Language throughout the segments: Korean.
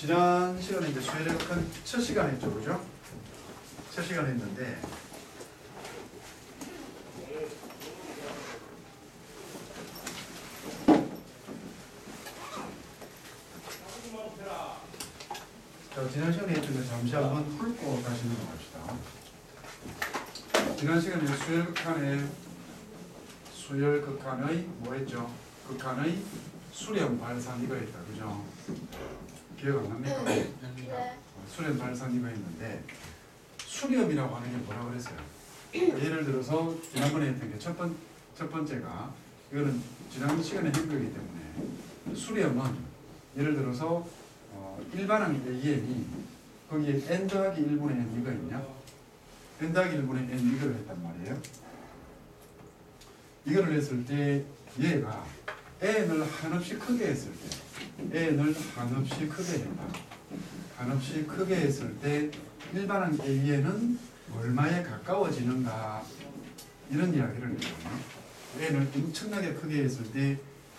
지난 시간에 이제 수열의 극한 첫 시간 했죠, 그죠? 첫 시간 했는데 자, 지난 시간에 했던 거 잠시 한번 훑고 다시 넘어갑시다. 지난 시간에 수열 극한의 뭐 했죠? 극한의 수렴 발산 이거 했다, 그죠? 기억 안 납니까? 네. 수렴 발산 이거 했는데 수렴이라고 하는 게 뭐라 그랬어요? 예를 들어서 지난번에 했던 게 첫 번째가 이거는 지난 시간에 한 거기 때문에 수렴은 예를 들어서 일반항 AN이 거기에 n 더하기 1분의 n 이거 있냐? n 더하기 1분의 n 이걸 했단 말이에요. 이거를 했을 때 얘가 n을 한없이 크게 했을 때 n을 한없이 크게 했다. 한없이 크게 했을 때 일반항 AN은 얼마에 가까워지는가 이런 이야기를 해요. n을 엄청나게 크게 했을 때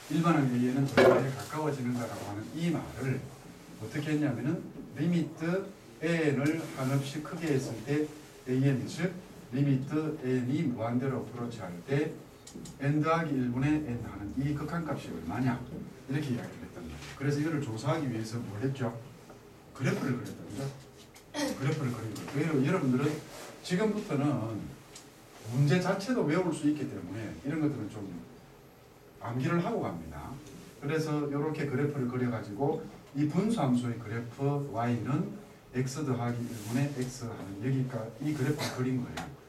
일반항 AN은 얼마에 가까워지는가라고 하는 이 말을 어떻게 했냐면은 리미트 n을 한없이 크게 했을 때 an 즉 리미트 n이 무한대로 어프로치할 때 n 더하기 1분의 n 하는 이 극한값이 얼마냐 이렇게 이야기를 했단 말이에요. 그래서 이거를 조사하기 위해서 뭘 했죠? 그래프를 그렸다, 그죠? 그래프를 그린 거예요. 왜냐면 여러분들은 지금부터는 문제 자체도 외울 수 있기 때문에 이런 것들은 좀 암기를 하고 갑니다. 그래서 이렇게 그래프를 그려가지고 이 분수함수의 그래프 y는 x 더하기 1분의 x 하는 여기가 이 그래프를 그린 거예요.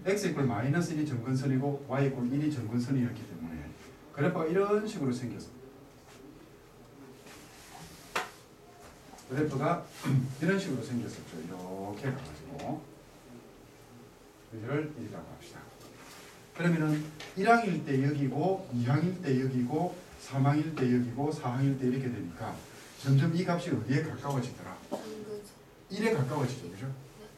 x 이퀄 마이너스 1이 점근선이고 y 이퀄 1이 점근선이었기 때문에 그래프가 이런 식으로 생겼어. 그래프가 이런 식으로 생겼었죠. 이렇게 가가지고 이걸 1이라고 합시다. 그러면은 1항일 때 여기고 2항일 때 여기고 3항일 때 여기고 4항일 때 이렇게 되니까 점점 이 값이 어디에 가까워지더라? 1에 가까워지죠, 그죠?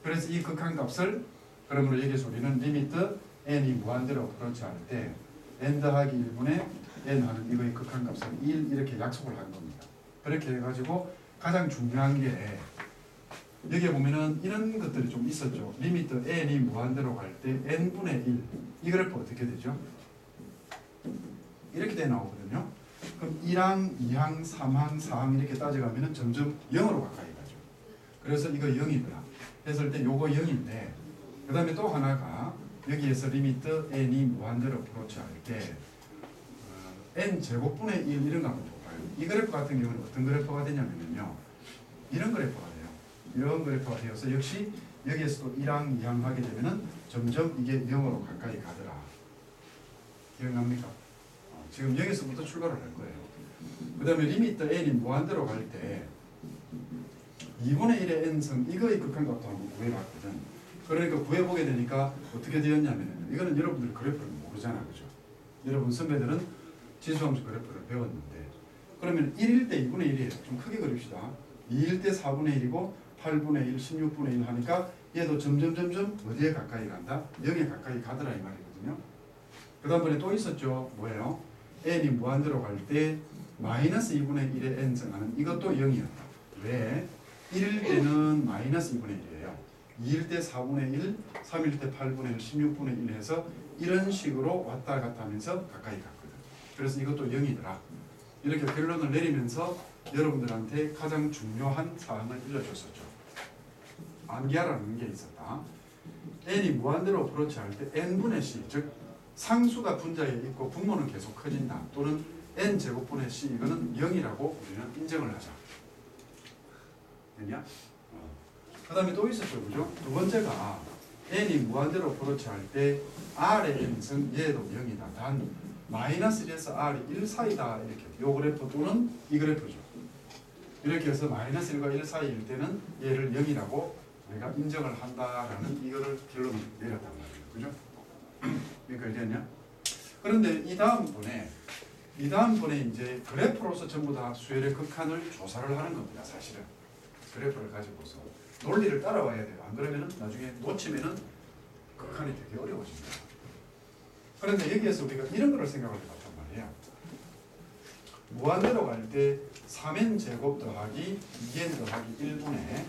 그래서 이 극한값을 그러므로 여기서 우리는 리미트 n이 무한대로 어프로치할 때 n 더하기 1분의 n 하는 이거의 극한값을 1 이렇게 약속을 한 겁니다. 그렇게 해가지고 가장 중요한 게 여기에 보면은 이런 것들이 좀 있었죠. 리미트 n이 무한대로 갈 때 n분의 1 이 그래프 어떻게 되죠? 이렇게 돼 나오거든요. 그럼 1항, 2항, 3항, 4항 이렇게 따져가면은 점점 0으로 가까이 가죠. 그래서 이거 0이더라 했을 때 요거 0인데 그 다음에 또 하나가 여기에서 리미트 n이 무한대로 어프로치할 때 n 제곱분의 1 이런 거 한번 볼까요? 이 그래프 같은 경우는 어떤 그래프가 되냐면요. 이런 그래프가 돼요. 이런 그래프가 되어서 역시 여기에서도 1항, 2항 하게 되면은 점점 이게 0으로 가까이 가더라. 기억납니까? 지금 여기서부터 출발을 할 거예요. 그 다음에 리미트 n이 무한대로 갈 때 2분의 1의 n승 이거의 극한값도 한번 구해봤거든. 그러니까 구해보게 되니까 어떻게 되었냐면 이거는 여러분들 그래프를 모르잖아, 그죠? 여러분 선배들은 지수함수 그래프를 배웠는데 그러면 1일 때 2분의 1이에요. 좀 크게 그립시다. 2일 때 4분의 1이고 8분의 1, 16분의 1 하니까 얘도 점점 어디에 가까이 간다? 0에 가까이 가더라 이 말이거든요. 그 다음번에 또 있었죠. 뭐예요? n이 무한대로 갈 때 마이너스 2분의 1의 n승하는 이것도 0이었다. 왜? 1일 때는 마이너스 2분의 1이에요. 2일 때 4분의 1, 3일 때 8분의 1, 16분의 1 해서 이런 식으로 왔다 갔다 하면서 가까이 갔거든. 그래서 이것도 0이더라. 이렇게 결론을 내리면서 여러분들한테 가장 중요한 사항을 일러줬었죠. 암기하라는 게 있었다. n이 무한대로 어프로치할 때 n분의 c, 즉 상수가 분자에 있고 분모는 계속 커진다. 또는 n제곱분의 c 이거는 0이라고 우리는 인정을 하자. 됐냐? 그 다음에 또 있었죠, 그죠? 두 번째가 n이 무한대로 어프로치할 때 r의 n승 얘도 0이다. 단 마이너스 1에서 r이 1 사이다. 이렇게 요 그래프 또는 이 그래프죠. 이렇게 해서 마이너스 1과 1 사이일 때는 얘를 0이라고 우리가 인정을 한다라는 이거를 결론을 내렸단 말이에요. 그죠? 그러니까 알겠냐? 그런데 이 다음번에 이제 그래프로서 전부 다 수열의 극한을 조사를 하는 겁니다. 사실은 그래프를 가지고서 논리를 따라와야 돼요. 안 그러면은 나중에 놓치면은 극한이 되게 어려워집니다. 그런데 여기에서 우리가 이런 거를 생각을 해봤단 말이에요. 무한대로 갈 때 3n 제곱 더하기 2n 더하기 1분의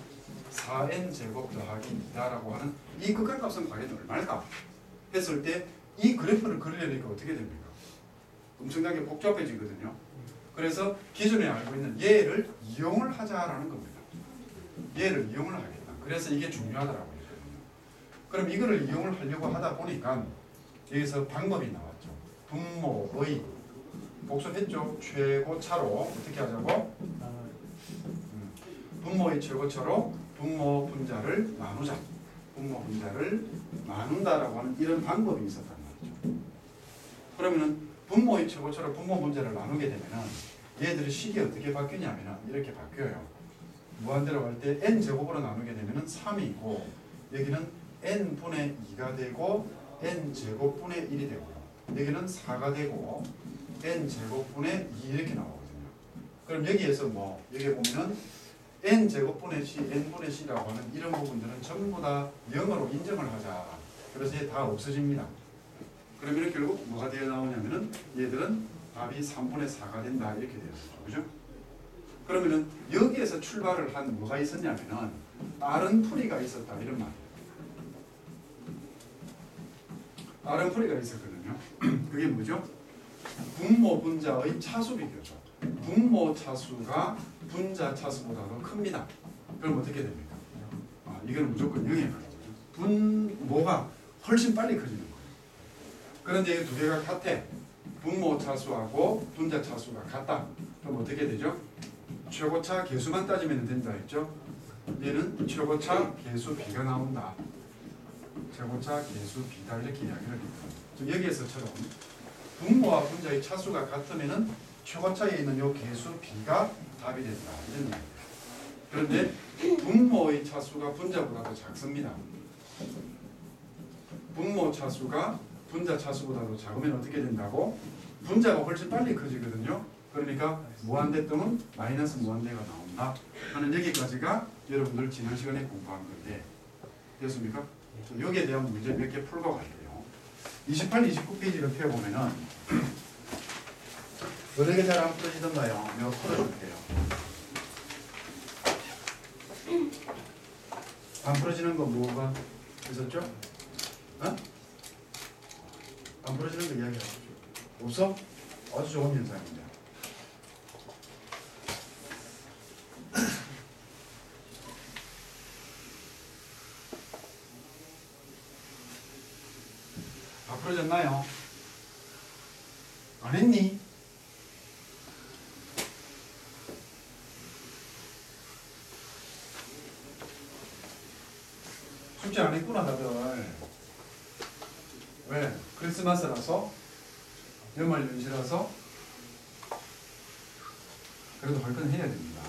4n 제곱 더하기 2다라고 하는 이 극한값은 과연 얼마일까 했을 때 이 그래프를 그리려니까 어떻게 됩니까? 엄청나게 복잡해지거든요. 그래서 기존에 알고 있는 얘를 이용을 하자라는 겁니다. 얘를 이용을 하겠다. 그래서 이게 중요하다라고 했거든요. 그럼 이거를 이용을 하려고 하다 보니까 여기서 방법이 나왔죠. 분모의 복수했죠. 최고차로 어떻게 하자고? 분모의 최고차로 분모 분자를 나누자. 분모 분자를 나눈다라고 하는 이런 방법이 있었단 말이죠. 그러면은 분모의 최고차로 분모 분자를 나누게 되면은 얘들의 식이 어떻게 바뀌냐면은 이렇게 바뀌어요. 무한대로 갈 때 n 제곱으로 나누게 되면은 3이고 여기는 n 분의 2가 되고 n 제곱분의 1이 되고 여기는 4가 되고 n 제곱분의 2 이렇게 나오거든요. 그럼 여기에서 뭐 여기 보면은 n 제곱분의 c, n 분의 c라고 하는 이런 부분들은 전부 다 0으로 인정을 하자. 그래서 얘 다 없어집니다. 그러면 결국 뭐가 되어 나오냐면은 얘들은 답이 3분의 4가 된다 이렇게 되는 거죠. 그죠? 그러면은 여기에서 출발을 한 뭐가 있었냐면은 다른 풀이가 있었다 이런 말이에요. 다른 풀이가 있었거든요. 그게 뭐죠? 분모 분자의 차수 비교죠. 분모 차수가 분자 차수보다 더 큽니다. 그럼 어떻게 됩니까? 이거는 무조건 0에 가는 거죠. 분모가 훨씬 빨리 커지는 거예요. 그런데 이 두 개가 같아. 분모 차수하고 분자 차수가 같다. 그럼 어떻게 되죠? 최고차 계수만 따지면 된다 했죠? 얘는 최고차 계수 B가 나온다. 최고차 계수 B다 이렇게 이야기를 합니다. 여기에서처럼 분모와 분자의 차수가 같으면은 최고차에 있는 요 계수 B가 답이 된다. 이런 이야기예요. 그런데 분모의 차수가 분자보다 더 작습니다. 분모 차수가 분자 차수보다 더 작으면 어떻게 된다고? 분자가 훨씬 빨리 커지거든요. 그러니까 무한대 또는 마이너스 무한대가 나온다 하는 여기까지가 여러분들 지난 시간에 공부한 건데 됐습니까? 여기에 대한 문제 몇 개 풀고 갈게요. 28, 29페이지를 펴보면은 어떻게 잘 안 풀어지던가요? 내가 풀어줄게요. 안 풀어지는 거 뭐가 있었죠? 어? 안 풀어지는 거 이야기하시죠. 없어? 아주 좋은 현상입니다. 다 풀어졌나요? 안 했니? 숙제 안 했구나 다들. 왜? 크리스마스라서? 연말 연시라서? 그래도 할 건 해야 됩니다.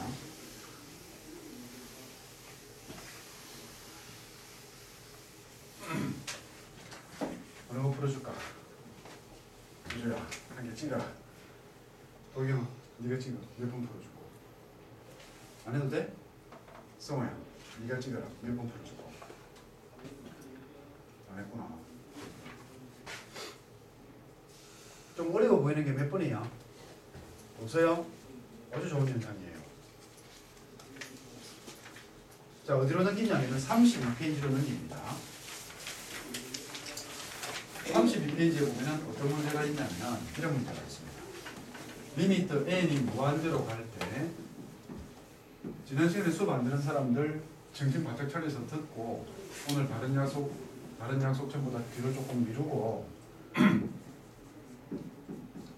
어느 거 풀어줄까? 유주야, 한 개 찍어라. 도경아, 네가 찍어. 몇 번 풀어주고. 안 해도 돼? 성호야, 네가 찍어라. 몇 번 풀어주고. 안 했구나. 좀 어려워 보이는 게 몇 번이야? 없어요? 아주 좋은 현상이에요. 자, 어디로 넘기냐면 32페이지로 넘깁니다. 32페이지에 보면 어떤 문제가 있냐면 이런 문제가 있습니다. 리미트 n이 무한대로 갈 때 지난 시간에 수업 안 들은 사람들 정신 바짝 차려서 듣고 오늘 다른 약속 전부 다 뒤로 조금 미루고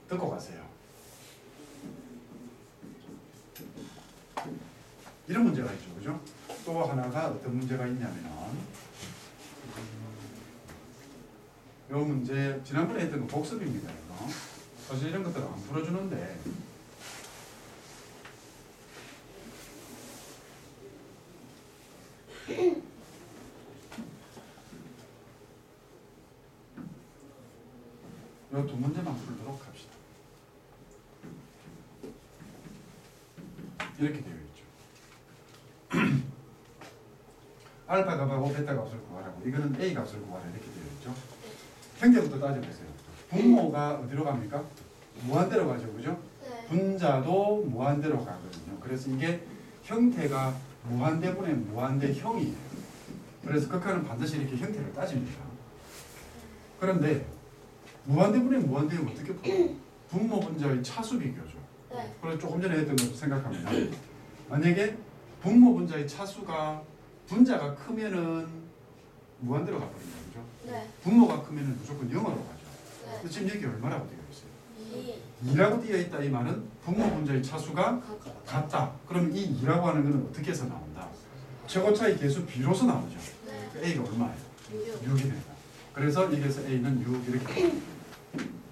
듣고 가세요. 이런 문제가 있죠. 그죠? 또 하나가 어떤 문제가 있냐면 이 문제 지난번에 했던 거 복습입니다. 이거. 사실 이런 것들 안 풀어주는데 이 두 문제만 풀도록 합시다. 이렇게 되어 있죠. 알파 값하고 베타 값을 구하라고. 이거는 A 값을 구하라 이렇게 되어 있죠. 형태부터 따져보세요. 분모가 어디로 갑니까? 무한대로 가죠. 그죠? 네. 분자도 무한대로 가거든요. 그래서 이게 형태가 무한대분의 무한대형이에요. 그래서 극한은 반드시 이렇게 형태를 따집니다. 그런데 무한대분의 무한대형 어떻게 풀어요? 분모 분자의 차수 비교죠. 네. 그래서 조금 전에 했던 것도 생각하면 만약에 분모 분자의 차수가 분자가 크면은 무한대로 가버립니다. 그죠? 네. 분모가 크면은 무조건 0으로 가죠. 네. 근데 지금 여기 얼마라고 되어 있어요? 2. 2라고 되어 있다 이 말은 분모 분자의 차수가 같다. 그럼 이 2라고 하는 것은 어떻게 해서 나온다? 최고차의 개수 B로서 나오죠. 네. 그 A가 얼마예요? 6. 6이 된다. 그래서 여기서 A는 6 이렇게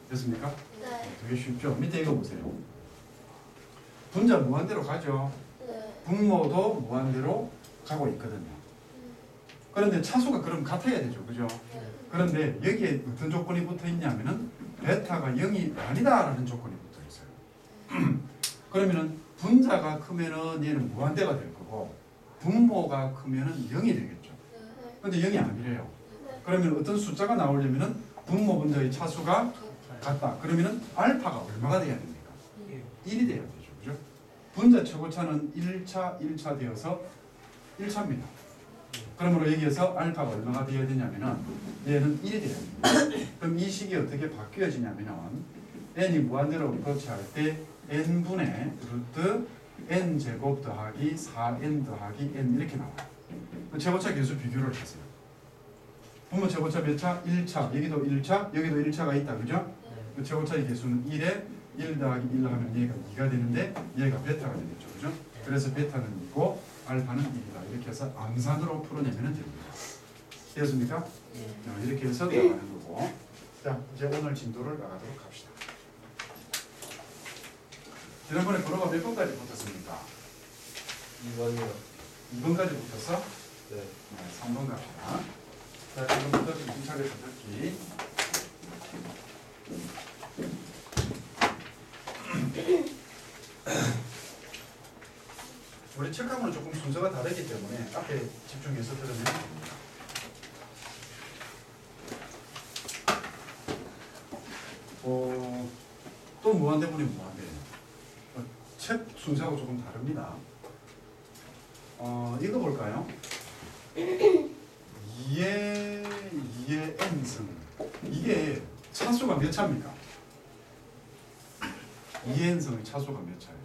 됐습니까? 네. 되게 쉽죠? 밑에 이거 보세요. 분자 무한대로 가죠. 네. 분모도 무한대로 가고 있거든요. 그런데 차수가 그럼 같아야 되죠. 그죠? 그런데 여기에 어떤 조건이 붙어 있냐면은 베타가 0이 아니다라는 조건이 붙어 있어요. 그러면은 분자가 크면은 얘는 무한대가 될 거고 분모가 크면은 0이 되겠죠. 근데 0이 아니래요. 그러면 어떤 숫자가 나오려면은 분모 분자의 차수가 같다. 그러면은 알파가 얼마가 돼야 됩니까? 1이 돼야 되죠. 그죠? 분자 최고차는 1차 되어서 1차입니다. 그러므로 여기에서 알파가 얼마가 되어야 되냐면은 얘는 1이 돼야 됩니다. 그럼 이 식이 어떻게 바뀌어지냐면은 n이 무한대로 어프로치할 때 n분의 루트 n 제곱 더하기 4n 더하기 n 이렇게 나와요. 최고차 개수 비교를 하세요. 분모 최고차 몇 차? 1차. 여기도 1차, 여기도 1차가 있다. 그죠? 그 최고차의 개수는 1에 1 더하기 1 하면 얘가 2가 되는데 얘가 베타가 되겠죠. 그죠? 그래서 베타는 2고 알파는 1이다. 이렇게 해서 암산으로 풀어내면 됩니다. 되었습니까? 이렇게 해서 나가는 거고. 자, 이제 오늘 진도를 나가도록 합시다. 지난번에 번호가 몇 번까지 붙었습니까? 2번이요. 2번까지 붙었어? 네. 3번 갑시다. 자, 1번부터 힘차게 듣기. 우리 책하고는 조금 순서가 다르기 때문에 앞에 집중해서 들으면 됩니다. 또 무한대분이 무한대예요. 책 순서하고 조금 다릅니다. 이거 볼까요? 2의 n승. 이게 차수가 몇 차입니까? 2의 n승의 차수가 몇 차예요?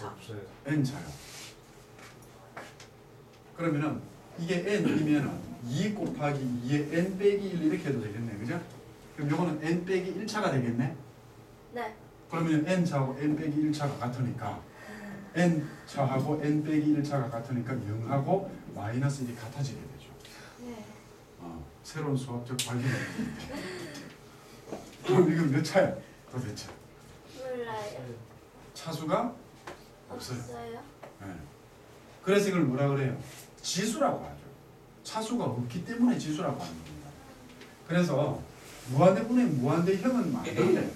없어요. n차요. 그러면은 이게 n이면은 2 곱하기 2의 n 빼기 1 이렇게 해도 되겠네. 그죠? 그럼 요거는 n 빼기 1차가 되겠네. 네. 그러면 n차하고 n 빼기 1차가 같으니까 n차하고 n 빼기 1차가 같으니까 0하고 마이너스 1이 같아지게 되죠. 네. 새로운 수학적 발견이 됩니다. 그럼 이건 몇 차야? 도대체? 몰라요. 차수가 없어요. 없어요. 네. 그래서 이걸 뭐라 그래요? 지수라고 하죠. 차수가 없기 때문에 지수라고 하는 겁니다. 그래서 무한대분의 무한대형은 맞는데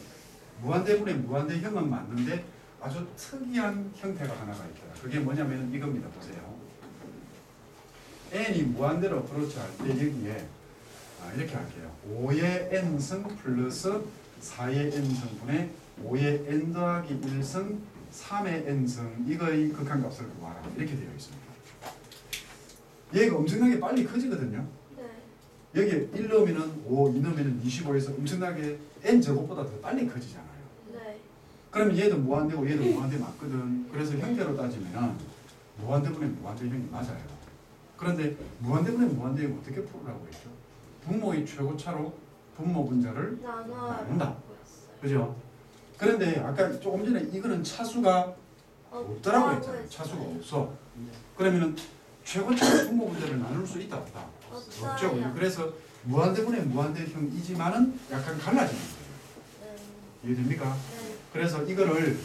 무한대형은 맞는데 아주 특이한 형태가 하나가 있더라. 그게 뭐냐면 이겁니다. 보세요. n이 무한대로 어프로치할 때 여기에 이렇게 할게요. 5의 n승 플러스 4의 n승분의 5의 n 더하기 1승 3의 n승 이거의 극한값을 구하라. 이렇게 되어 있습니다. 얘가 엄청나게 빨리 커지거든요. 네. 여기에 1 넣으면 5, 2 넣으면 25에서 엄청나게 n 제곱보다 더 빨리 커지잖아요. 네. 그러면 얘도 무한대고 얘도 무한대 맞거든. 그래서 형태로 따지면 무한대분의 무한대형이 맞아요. 그런데 무한대분의 무한대형 어떻게 풀으라고 했죠? 분모의 최고차로 분모 분자를 나눈다. 그죠? 그런데 아까 조금 전에 이거는 차수가 없다라고 했잖아요. 차수가 없어. 그러면은 최고차로 분모 분자를 나눌 수 있다 없다? 없죠. 그래서 무한대분의 무한대형이지만은 약간 갈라지는 거예요. 이해됩니까? 네. 그래서 이거를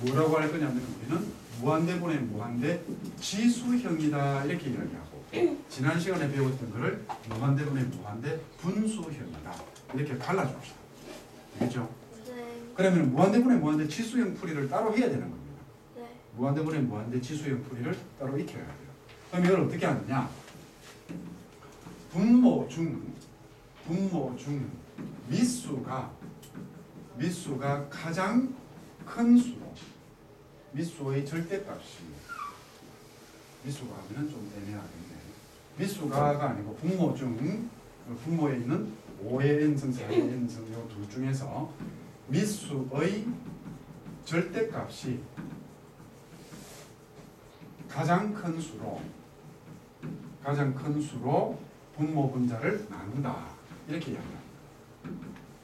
뭐라고 할 거냐면 우리는 무한대분의 무한대 지수형이다 이렇게 이야기하고 지난 시간에 배웠던 거를 무한대분의 무한대 분수형이다 이렇게 갈라줍시다. 알겠죠? 네. 그러면 무한대분의 무한대 지수형 풀이를 따로 해야 되는 겁니다. 네. 무한대분의 무한대 지수형 풀이를 따로 익혀야 돼요. 그럼 이걸 어떻게 하느냐? 분모 중 미수가 가장 큰 수로 미수의 절대값이 미수가 하면 좀 애매하겠네. 미수가가 아니고 분모 중 분모에 있는 5의 n승, 4의 n승 요 둘 중에서 미수의 절대값이 가장 큰 수로 분모 분자를 나눈다 이렇게 이야기합니다.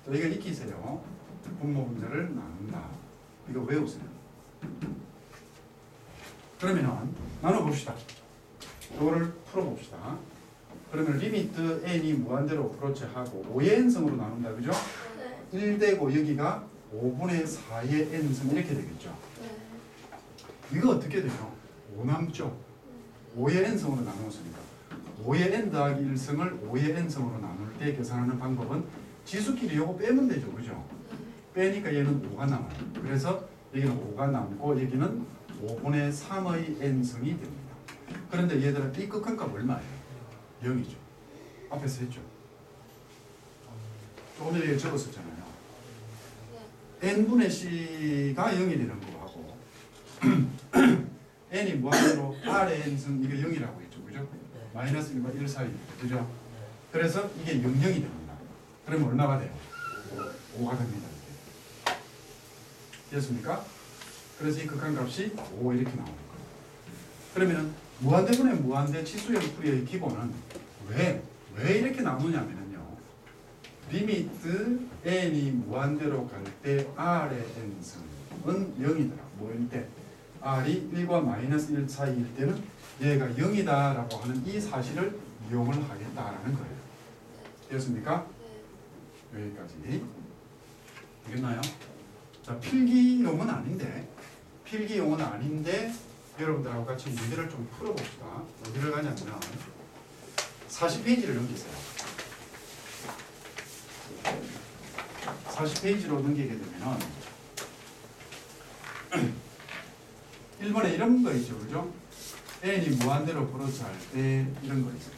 자, 이거 익히세요. 분모 분자를 나눈다. 이거 외우세요. 그러면 나눠봅시다. 이거를 풀어봅시다. 그러면 리미트 n이 무한대로 어프로치하고 5의 n승으로 나눈다. 그죠? 네. 1되고 여기가 5분의 4의 n승 이렇게 되겠죠. 네. 이거 어떻게 돼요? 5 남죠? 5의 n승으로 나누었으니까 5의 n 더하기 1승을 5의 n승으로 나눌 때 계산하는 방법은 지수끼리 요거 빼면 되죠. 그죠? 빼니까 얘는 5가 남아요. 그래서 여기는 5가 남고 여기는 5분의 3의 n승이 됩니다. 그런데 얘들아 이 극한 값 얼마예요? 0이죠. 앞에서 했죠. 조금 전에 적었었잖아요. n분의 c가 0이 되는 거하고 n이 무한대로 r의 n승 이게 0이라고 했죠. 그죠? 마이너스 1과 1 사이. 그죠? 그래서 이게 0, 0이 됩니다. 그러면 얼마가 돼요? 5가 됩니다. 됐습니까? 그래서 이 극한값이 5 이렇게 나오는 거예요. 그러면 무한대분의 무한대 치수형 풀이의 기본은 왜 이렇게 나누냐면요. 리미트 n이 무한대로 갈 때 r의 n승은 0이더라. 뭐일 때? r이 1과 마이너스 1 사이일 때는 얘가 0이다 라고 하는 이 사실을 이용을 하겠다라는 거예요. 되었습니까? 여기까지. 되겠나요? 자, 필기용은 아닌데 여러분들하고 같이 문제를 좀 풀어봅시다. 어디를 가냐면 40페이지를 넘기세요. 40페이지로 넘기게 되면 1번에 이런 거 있죠. 그죠? n이 무한대로 브로치할 때 이런 거 있어요.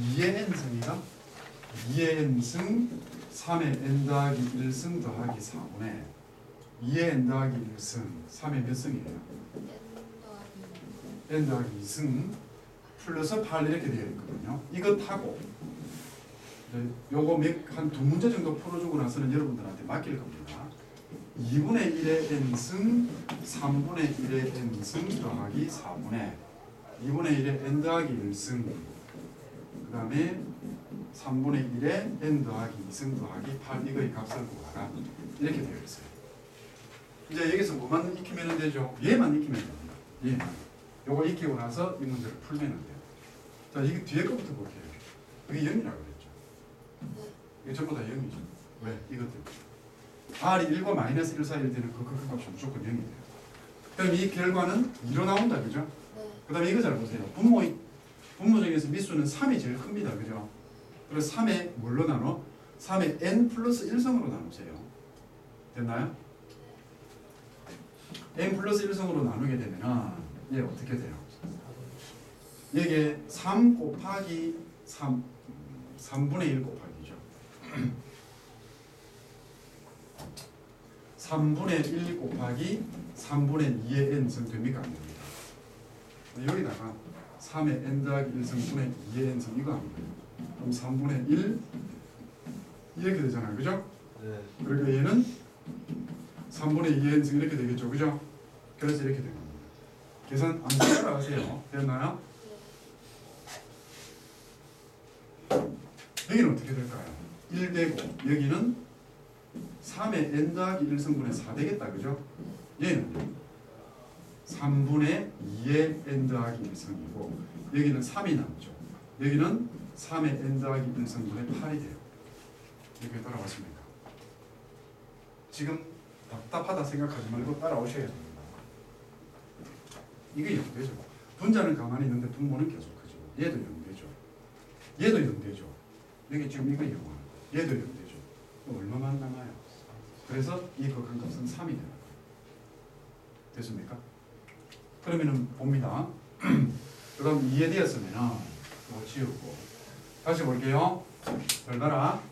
2의 n승이가 2의 n승 3의 n 더하기 1승 더하기 4분의 2의 n 더하기 1승 3의 몇 승이에요? n 더하기 2승 플러스 8 이렇게 되어 있거든요. 이거 타고 요거 한 두 문제 정도 풀어주고 나서는 여러분들한테 맡길 겁니다. 2분의 1의 n승 3분의 1의 n승 더하기 4분의 2분의 1의 n 더하기 1승 그 다음에 3분의 1의 n 더하기 2승 더하기 8 이거의 값을 구하라 이렇게 되어 있어요. 이제 여기서 뭐만 익히면 되죠? 얘만 익히면 됩니다. 얘만. 요거 익히고 나서 이 문제를 풀면 돼요. 자, 이게 뒤에 거부터 볼게요. 이게 0이라고 그랬죠. 이게 전부 다 0이죠. 왜? 이것들. r이 1과 마이너스 1 사이일 때는 그 값이 무조건 0이 돼요. 그럼 이 결과는 2로 나온다. 그죠? 그 다음에 이거 잘 보세요. 분모 중에서 미수는 3이 제일 큽니다. 그죠? 그래서 3에 뭘로 나눠? 3에 n 플러스 1성으로 나누세요. 됐나요? n 플러스 1성으로 나누게 되면 얘 어떻게 돼요? 이게 3 곱하기 3분의 1 곱하기죠. 3분의 1 곱하기 3분의 2의 n승 됩니까? 안 됩니까? 여기다가 3의 n 더하기 1승분의 2의 n승 이거 합니다. 그럼 3분의 1 이렇게 되잖아요. 그죠? 네. 그러니까 얘는 3분의 2의 n승 이렇게 되겠죠. 그죠? 그래서 이렇게 됩니다. 계산 안 따라가세요. 됐나요? 여기는 어떻게 될까요? 1 되고 여기는 3의 n 더하기 1승분의 4 되겠다. 그죠? 얘는 3분의 2의 n 더하기 1승이고 여기는 3이 남죠. 여기는 3의 n 더하기 1승분의 8이 돼요. 이렇게 따라왔습니까? 지금 답답하다 생각하지 말고 따라오셔야 됩니다. 이게 0되죠. 분자는 가만히 있는데 분모는 계속 크죠. 얘도 0되죠. 얘도 0되죠. 여기 지금 이거 0. 얘도 0되죠. 얼마만 남아요? 그래서 이 극한값은 3이 되는 거예요. 됐습니까? 그러면은 봅니다. 그럼 이해되었으면 뭐 지우고 다시 볼게요. 잘 봐라.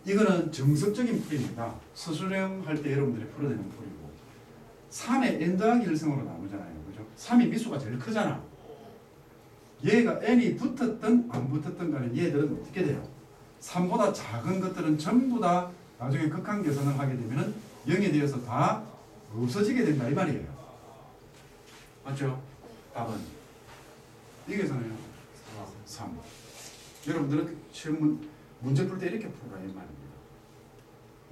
이거는 정석적인 풀이입니다. 수수령 할 때 여러분들이 풀어내는 풀이고 3의 n 더하기 1승으로 나누잖아요. 그죠? 3이 미수가 제일 크잖아. 얘가 n이 붙었든 안 붙었든 간에 얘들은 어떻게 돼요? 3보다 작은 것들은 전부 다 나중에 극한 계산을 하게 되면은 0에 대해서 다 없어지게 된다 이 말이에요. 맞죠? 답은 이 계산이에요. 3. 여러분들은 시험 문제 풀 때 이렇게 풀어라 이 말입니다.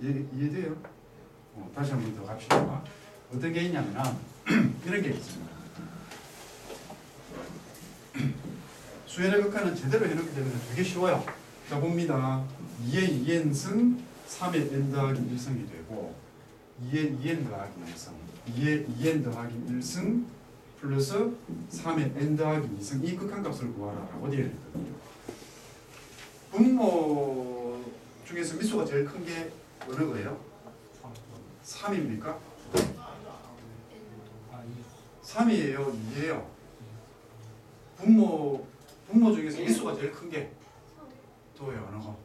이해돼요? 다시 한 번 더 갑시다. 어떤 게 있냐면 이런 게 있습니다. 수열의 극한은 제대로 해놓기 때문에 되게 쉬워요. 자 봅니다. 2의 2n승 3의 n 더하기 1승이 되고 2의 2n 더하기 1승 2의 2n 더하기 1승 플러스 3의 n 더하기 2승 이 극한값을 구하라라고 되어 있거든요. 분모 중에서 미수가 제일 큰 게 어느 거예요? 3입니까? 3이에요? 2예요? 분모 중에서 미수가 제일 큰 게 또예요? 어느 거?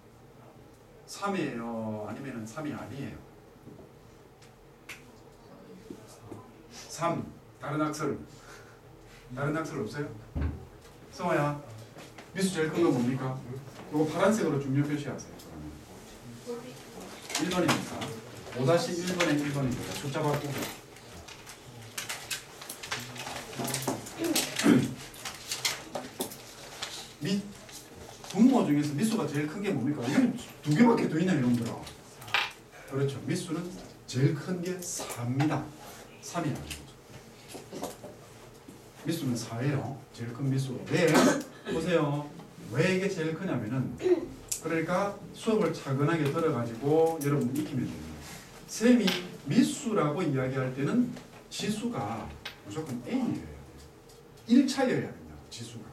3이에요? 아니면 3이 아니에요? 3 다른 학설 없어요? 성화야 미수 제일 큰 거 뭡니까? 이거 파란색으로 중요 표시하세요. 1번입니다. 5-1번에 1번입니다. 숫자 바꾸고 분모 중에서 미수가 제일 큰 게 뭡니까? 이건 두 개밖에 더 있네 이놈들아. 그렇죠. 미수는 제일 큰 게 4입니다. 3이 아니죠. 미수는 4예요. 제일 큰 미수. 왜? 보세요. 왜 이게 제일 크냐면은 그러니까 수업을 차근하게 들어가지고 여러분들 익히면 됩니다. 쌤이 미수라고 이야기할 때는 지수가 무조건 n이어야 돼요. 1차여야 된다. 지수가.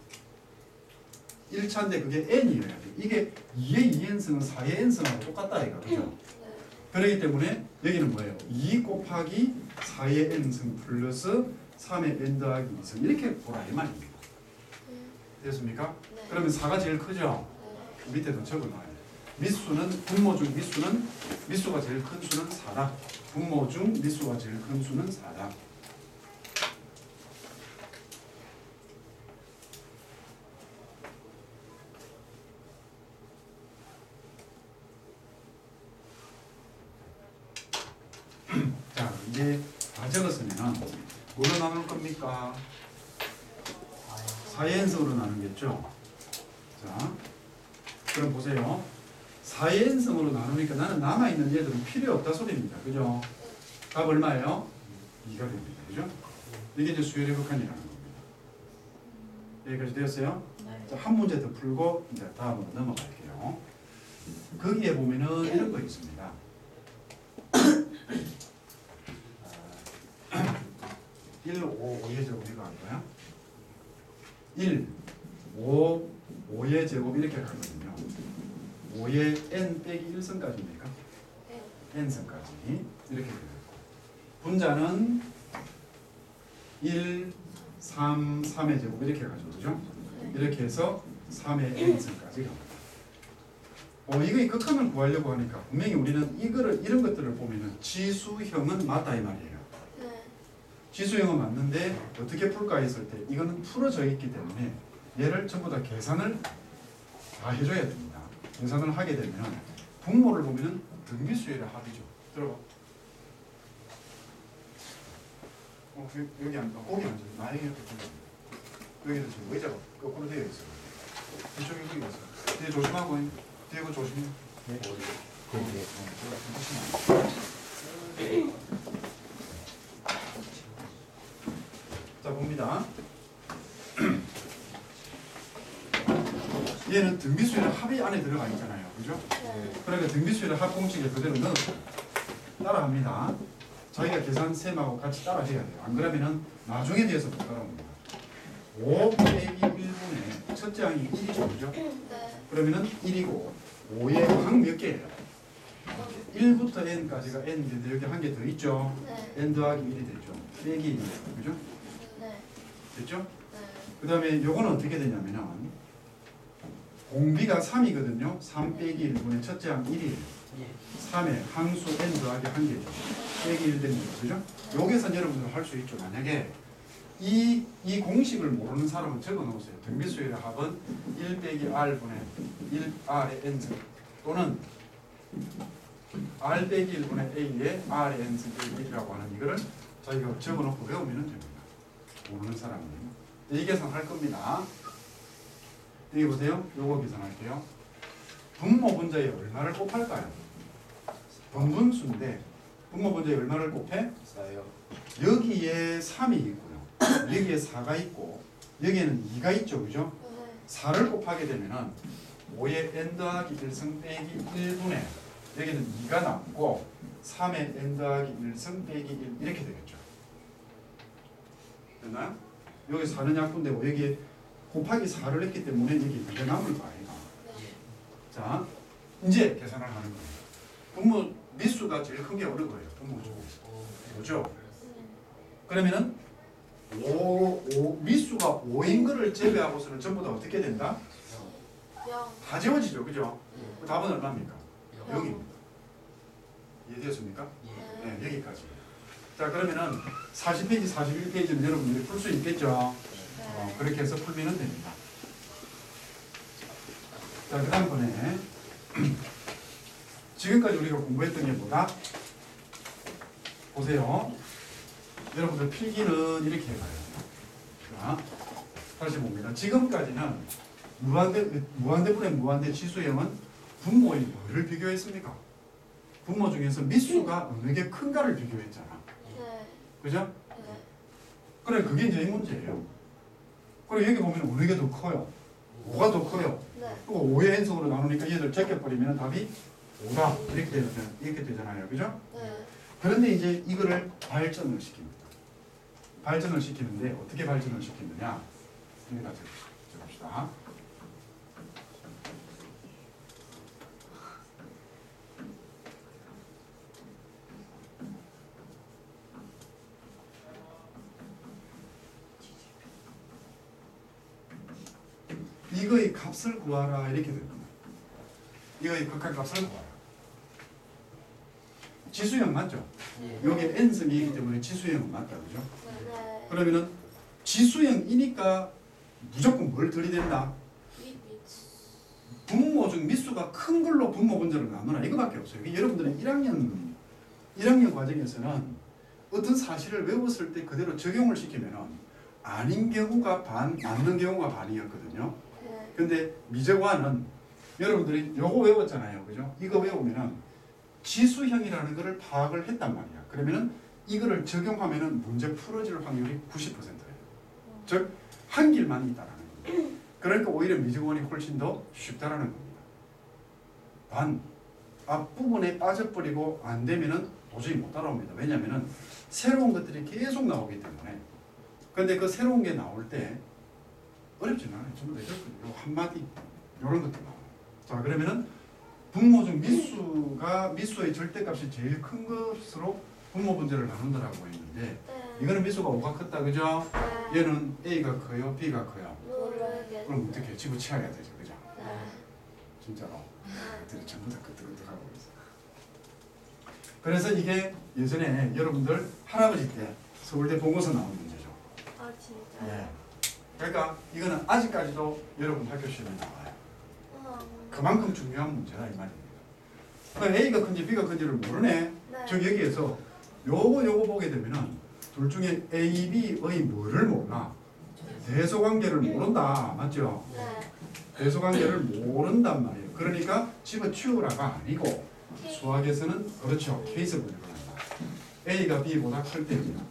1차인데 그게 n이어야 돼. 이게 2의 2n승은 4의 n승하고 똑같다 이거. 그죠? 그렇기 때문에 여기는 뭐예요? 2 곱하기 4의 n승 플러스 3의 n 더하기 2승 이렇게 보라 이 말입니다. 됐습니까? 네. 그러면 4가 제일 크죠? 밑에도 적어놔요. 분모 중 미수가 제일 큰 수는 4다. 분모 중 미수가 제일 큰 수는 4다. 자, 이제 다 적었으면 뭘로 나눌 겁니까? 4연승으로 나누겠죠? 자, 그럼 보세요. 4연승으로 나누니까 나는 남아있는 얘들은 필요 없다 소리입니다. 그죠? 답 얼마예요? 2가 됩니다. 그죠? 이게 이제 수열의 극한이라는 겁니다. 여기까지 되었어요? 네. 자, 한 문제 더 풀고 이제 다음으로 넘어갈게요. 거기에 보면은 이런 거 있습니다. 1, 5, 5의 제곱이가 아니고요. 1, 5, 5의 제곱 이렇게 가거든요. 5의 n 빼기 1승까지입니까? n승까지 이렇게 되어 있고 분자는 1, 3, 3의 제곱 이렇게 가죠. 그죠? 이렇게 해서 3의 n승까지 갑니다. 이거 극한을 구하려고 하니까 분명히 우리는 이런 것들을 보면은 지수형은 맞다 이 말이에요. 지수형은 맞는데 어떻게 풀까 했을 때 이거는 풀어져 있기 때문에 얘를 전부 다 계산을 다 해줘야 됩니다. 계산을 하게 되면 분모를 보면은 등비수열의 합이죠. 들어봐. 여기 앉아. 거기 앉아. 나에게 여기도 지금 의자가 거꾸로 되어 있어요. 이쪽에 거기 있어요. 뒤에 조심하고. 뒤에 거 조심해. 네. 자 봅니다. 얘는 등비수열의 합이 안에 들어가 있잖아요. 그죠? 그러니까 등비수열의 합 공식에 그대로 넣어서 따라합니다. 자기가 계산 셈하고 같이 따라해야 돼요. 안 그러면은 나중에 대해서 못 따라옵니다. 5 빼기 1분의 첫째 항이 1이죠. 그죠? 그러면은 1이고 5의 항 몇 개예요? 1부터 n까지가 n인데 여기 한 개 더 있죠? n 더하기 1이 되죠. 빼기 1이에요. 그죠? 됐죠? 그 다음에 요거는 어떻게 되냐면은 공비가 3이거든요. 3 빼기 1분의 첫째 항 1이에요. 3의 항수 n 더하기 한 개죠. 빼기 1 됩니다. 그죠? 여기서 여러분들 할 수 있죠. 만약에 이 공식을 모르는 사람은 적어 놓으세요. 등비수열의 합은 1 빼기 R분의 1R의 n승 또는 R 빼기 1분의 A의 R의 n승 A라고 하는 이거를 저희가 적어 놓고 외우면 됩니다. 모르는 사람은. 이 계산할 겁니다. 여기 보세요. 요거 계산할게요. 분모 분자에 얼마를 곱할까요? 분분수인데 분모 분자에 얼마를 곱해? 4요. 여기에 3이 있고요. 여기에 4가 있고 여기에는 2가 있죠. 그죠? 4를 곱하게 되면은 5의 n 더하기 1승 빼기 1분의 여기는 2가 남고 3의 n 더하기 1승 빼기 1 이렇게 되겠죠. 됐나요? 여기 4는 약분되고 여기에 곱하기 4를 했기 때문에 여기 2가 남을 거 아이가. 자, 이제 계산을 하는 거예요. 분모 미수가 제일 큰 게 어느 거예요? 분모죠. 뭐죠? 그러면은 미수가 5인 거를 제외하고서는 전부 다 어떻게 된다? 다 지워지죠. 그죠? 그 답은 얼마입니까? 0입니다. 이해되었습니까? 네, 여기까지. 자, 그러면은 40페이지, 41페이지는 여러분들이 풀 수 있겠죠? 그렇게 해서 풀면 됩니다. 자, 그 다음번에 지금까지 우리가 공부했던 게 뭐다? 보세요. 여러분들 필기는 이렇게 해봐요. 자, 다시 봅니다. 지금까지는 무한대분의 무한대 지수형은 분모의 뭐를 비교했습니까? 분모 중에서 미수가 어느 게 큰가를 비교했잖아. 그죠? 그래, 그게 이제 이 문제예요. 그리고 여기 보면 어느 게 더 커요? 5가 더 커요. 그리고 5의 n승으로 나누니까 얘들 제껴버리면 답이 5다. 이렇게 되잖아요. 그죠? 그런데 이제 이거를 발전을 시킵니다. 발전을 시키는데 어떻게 발전을 시키느냐? 여기다 적읍시다. 이거의 값을 구하라 이렇게 됩니다. 이거의 극한값을 구하라. 지수형 맞죠? 여기 n승이기 때문에 지수형은 맞다. 그죠? 그러면은 지수형이니까 무조건 뭘 들이댄다? 분모 중 미수가 큰 걸로 분모 분자를 나누라 이거밖에 없어요. 여러분들은 1학년 과정에서는 어떤 사실을 외웠을 때 그대로 적용을 시키면은 아닌 경우가 반, 맞는 경우가 반이었거든요. 근데 미적화는 여러분들이 요거 외웠잖아요. 그죠? 이거 외우면은 지수형이라는 거를 파악을 했단 말이야. 그러면은 이거를 적용하면은 문제 풀어질 확률이 90%예요. 즉, 한 길만 있다라는 거예요. 그러니까 오히려 미적원이 훨씬 더 쉽다라는 겁니다. 앞부분에 빠져버리고 안 되면은 도저히 못 따라옵니다. 왜냐면은 새로운 것들이 계속 나오기 때문에. 근데 그 새로운 게 나올 때 어렵지는 않아요. 전부 다 이렇거든요. 한마디 이런 것도 나와요. 자, 그러면은 분모 중 미수의 절대값이 제일 큰 것으로 분모 분자를 나눈다라고 했는데 이거는 미수가 5가 컸다. 그죠? 얘는 A가 커요? B가 커요? 그럼 어떻게 집어치워야 되죠. 그죠? 진짜로. 전부 다 끄떡끄떡하고 있어요. 그래서 이게 예전에 여러분들 할아버지 때 서울대 보고서 나온 문제죠. 아 진짜? 네. 그러니까 이거는 아직까지도 여러분 학교 시험에 나와요. 그만큼 중요한 문제다 이 말입니다. 그러니까 A가 큰지 B가 큰지를 모르네. 즉 여기에서 요거 보게 되면은 둘 중에 A, B의 뭐를 몰라? 대소관계를 모른다. 맞죠? 대소관계를 모른단 말이에요. 그러니까 집어치우라가 아니고 수학에서는 그렇죠. 케이스 분석을 한다. A가 B보다 클 때입니다.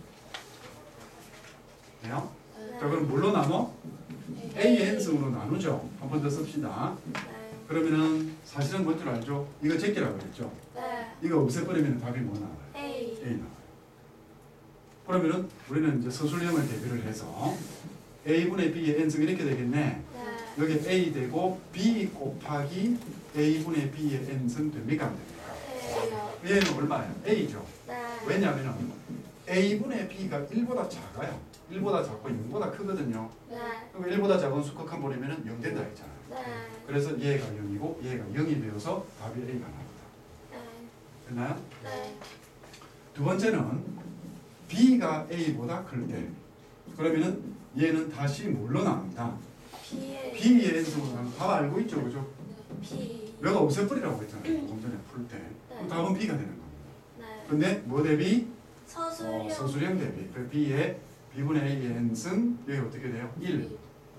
돼요? 자, 그럼 뭘로 나눠? A, N승으로 나누죠. 한 번 더 씁시다. 그러면은 사실은 뭔 줄 알죠? 이거 제끼라고 그랬죠? 이거 없애버리면 답이 뭐 나와요? A 나와요. 그러면은 우리는 이제 서술형을 대비를 해서 A분의 B의 N승 이렇게 되겠네. 여기 A 되고 B 곱하기 A분의 B의 N승 됩니까? 안 됩니까? 얘는 얼마예요? A죠. 왜냐하면 A분의 B가 1보다 작아요. 1보다 작고 0보다 크거든요. 그럼 1보다 작은 수 극한 버리면 0 된다 했잖아요. 그래서 얘가 0이고 얘가 0이 되어서 답이 A가 나옵니다. 됐나요? 두 번째는 B가 A보다 클 때 그러면은 얘는 다시 뭘로 나옵니다. B의 n승으로 나면 답 알고 있죠, 그죠? B. 내가 없애버리라고 했잖아요. 조금 전에 풀 때. 그럼 답은 B가 되는 겁니다. 네. 근데 뭐 대비? 서술형. 서술형 대비. 그 B의 B분의 A의 n승 여기 어떻게 돼요? 1.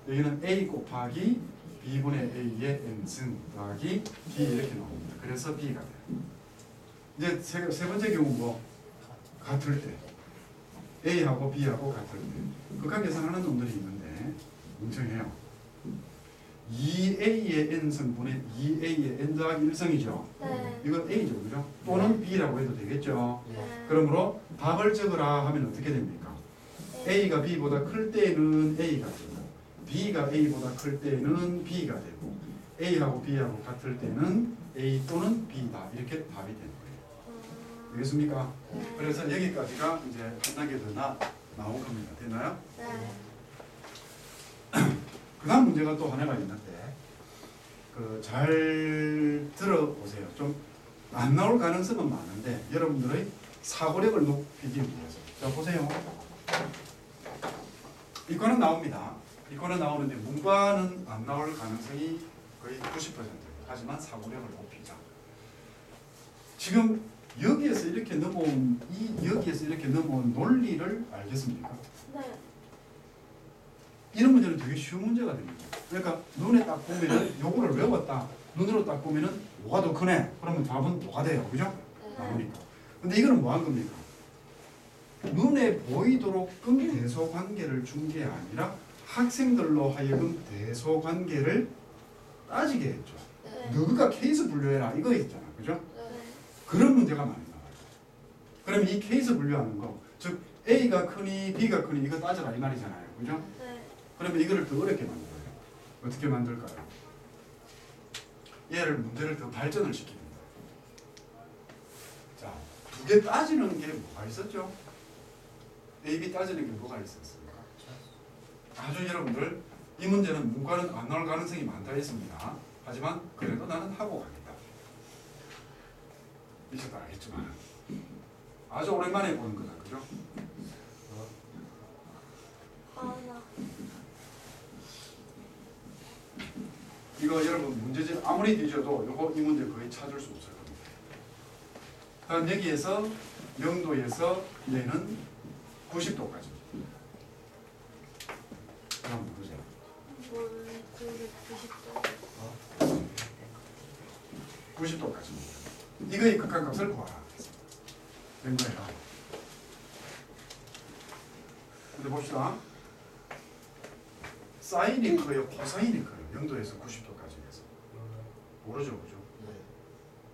여기는 A 곱하기 B분의 A의 n승 더하기 B 이렇게 나옵니다. 그래서 B가 돼요. 이제 세 번째 경우 뭐? 같을 때. A하고 B하고 같을 때. 극한 계산하는 놈들이 있는데 멍청해요. 2A의 n승분의 2A의 n 더하기 1승이죠. 네. 이건 A죠, 그죠? 또는 B라고 해도 되겠죠. 네. 그러므로 답을 적으라 하면 어떻게 됩니까? A가 B보다 클 때는 A가 되고 B가 A보다 클 때는 B가 되고 A하고 B하고 같을 때는 A 또는 B다 이렇게 답이 되는 거예요. 알겠습니까? 네. 그래서 여기까지가 이제 한 단계 더 나온 겁니다. 됐나요? 네. 그 다음 문제가 또 하나가 있는데 잘 들어보세요. 좀 안 나올 가능성은 많은데 여러분들의 사고력을 높이기 위해서 자 보세요. 이과는 나옵니다. 이과는 나오는데 문과는 안 나올 가능성이 거의 90%예요. 하지만 사고력을 높이자. 지금 여기에서 이렇게 넘어온 여기에서 이렇게 넘어온 논리를 알겠습니까? 네. 이런 문제는 되게 쉬운 문제가 됩니다. 그러니까 눈에 딱 보면은 요거를 외웠다. 눈으로 딱 보면은 뭐가 더 크네. 그러면 답은 뭐가 돼요. 그죠? 나오니까. 근데 이거는 뭐 한 겁니까? 눈에 보이도록끔 대소 관계를 준 게 아니라 학생들로 하여금 대소 관계를 따지게 했죠. 네. 너가 케이스 분류해라. 이거 있잖아. 그죠? 네. 그런 문제가 많이 나와요. 그러면 이 케이스 분류하는 거, 즉 A가 크니 B가 크니 이거 따져라 이 말이잖아요. 그죠? 네. 그러면 이거를 더 어렵게 만들어요. 어떻게 만들까요? 얘를 문제를 더 발전을 시킵니다. 자, 두 개 따지는 게 뭐가 있었죠? A, B 따지는 게 뭐가 있었습니까? 아주 여러분들 이 문제는 문과는 안 나올 가능성이 많다 했습니다. 하지만 그래도 나는 하고 가겠다. 이제도 알겠지만 아주 오랜만에 보는 거다. 그죠? 하나. 이거 여러분 문제집 아무리 뒤져도 요거 이 문제 거의 찾을 수 없을 겁니다. 다음 여기에서 0도에서 얘는 90도까지. 그럼 보세요. 뭘 그게 90도. 90도까지. 이거의 극한값을 구하라. 된 거예요. 근데 봅시다. 사인이 커요, 코사인이 커요. 0도에서 90도까지 해서. 모르죠, 그죠?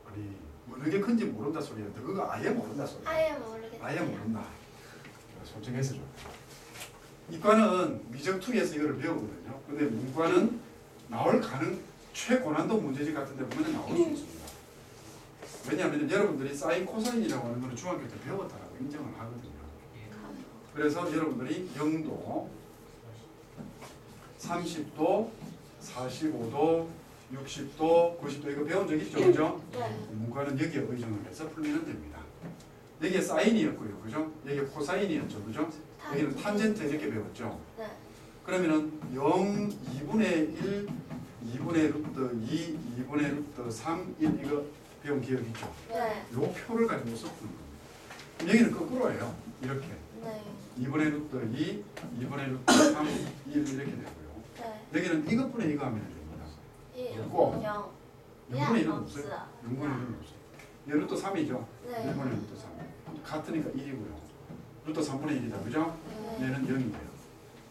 아니 어느 게 큰지 모른다 소리야. 그거 아예 모른다 소리야. 아예 모르겠어요. 아예 모른다. 솔직해서 좀. 이과는 미적투기에서 이거를 배우거든요. 근데 문과는 나올 최고난도 문제집 같은 데 보면 나올 수 있습니다. 왜냐하면 여러분들이 사인 코사인이라고 하는 걸 중학교 때 배웠다라고 인정을 하거든요. 그래서 여러분들이 0도, 30도, 45도, 60도, 90도 이거 배운 적 있죠, 그죠? 네. 문과는 여기에 의존을 해서 풀리면 됩니다. 여기에 사인이었고요, 그죠? 여기에 코사인이었죠, 그죠? 여기는 탄젠트 이렇게 배웠죠. 네. 그러면은 0, 2분의 1, 2분의 루트 2, 2분의 루트 3, 1 이거 배운 기억 있죠? 네. 요 표를 가지고서 푸는 겁니다. 그럼 여기는 거꾸로예요. 이렇게. 네. 2분의 루트 2, 2분의 루트 3, 1 이렇게 되고요. 네. 여기는 이것분의 이거 하면 됩니다. 0. 0분의 1은 없어요. 없어요. 0분의 1은 없어요. 얘 루트 3이죠? 네. 1분의 루트 3. 같으니까 1이고요. 루트 3분의 1이다. 그죠? 네. 얘는 0이 돼요.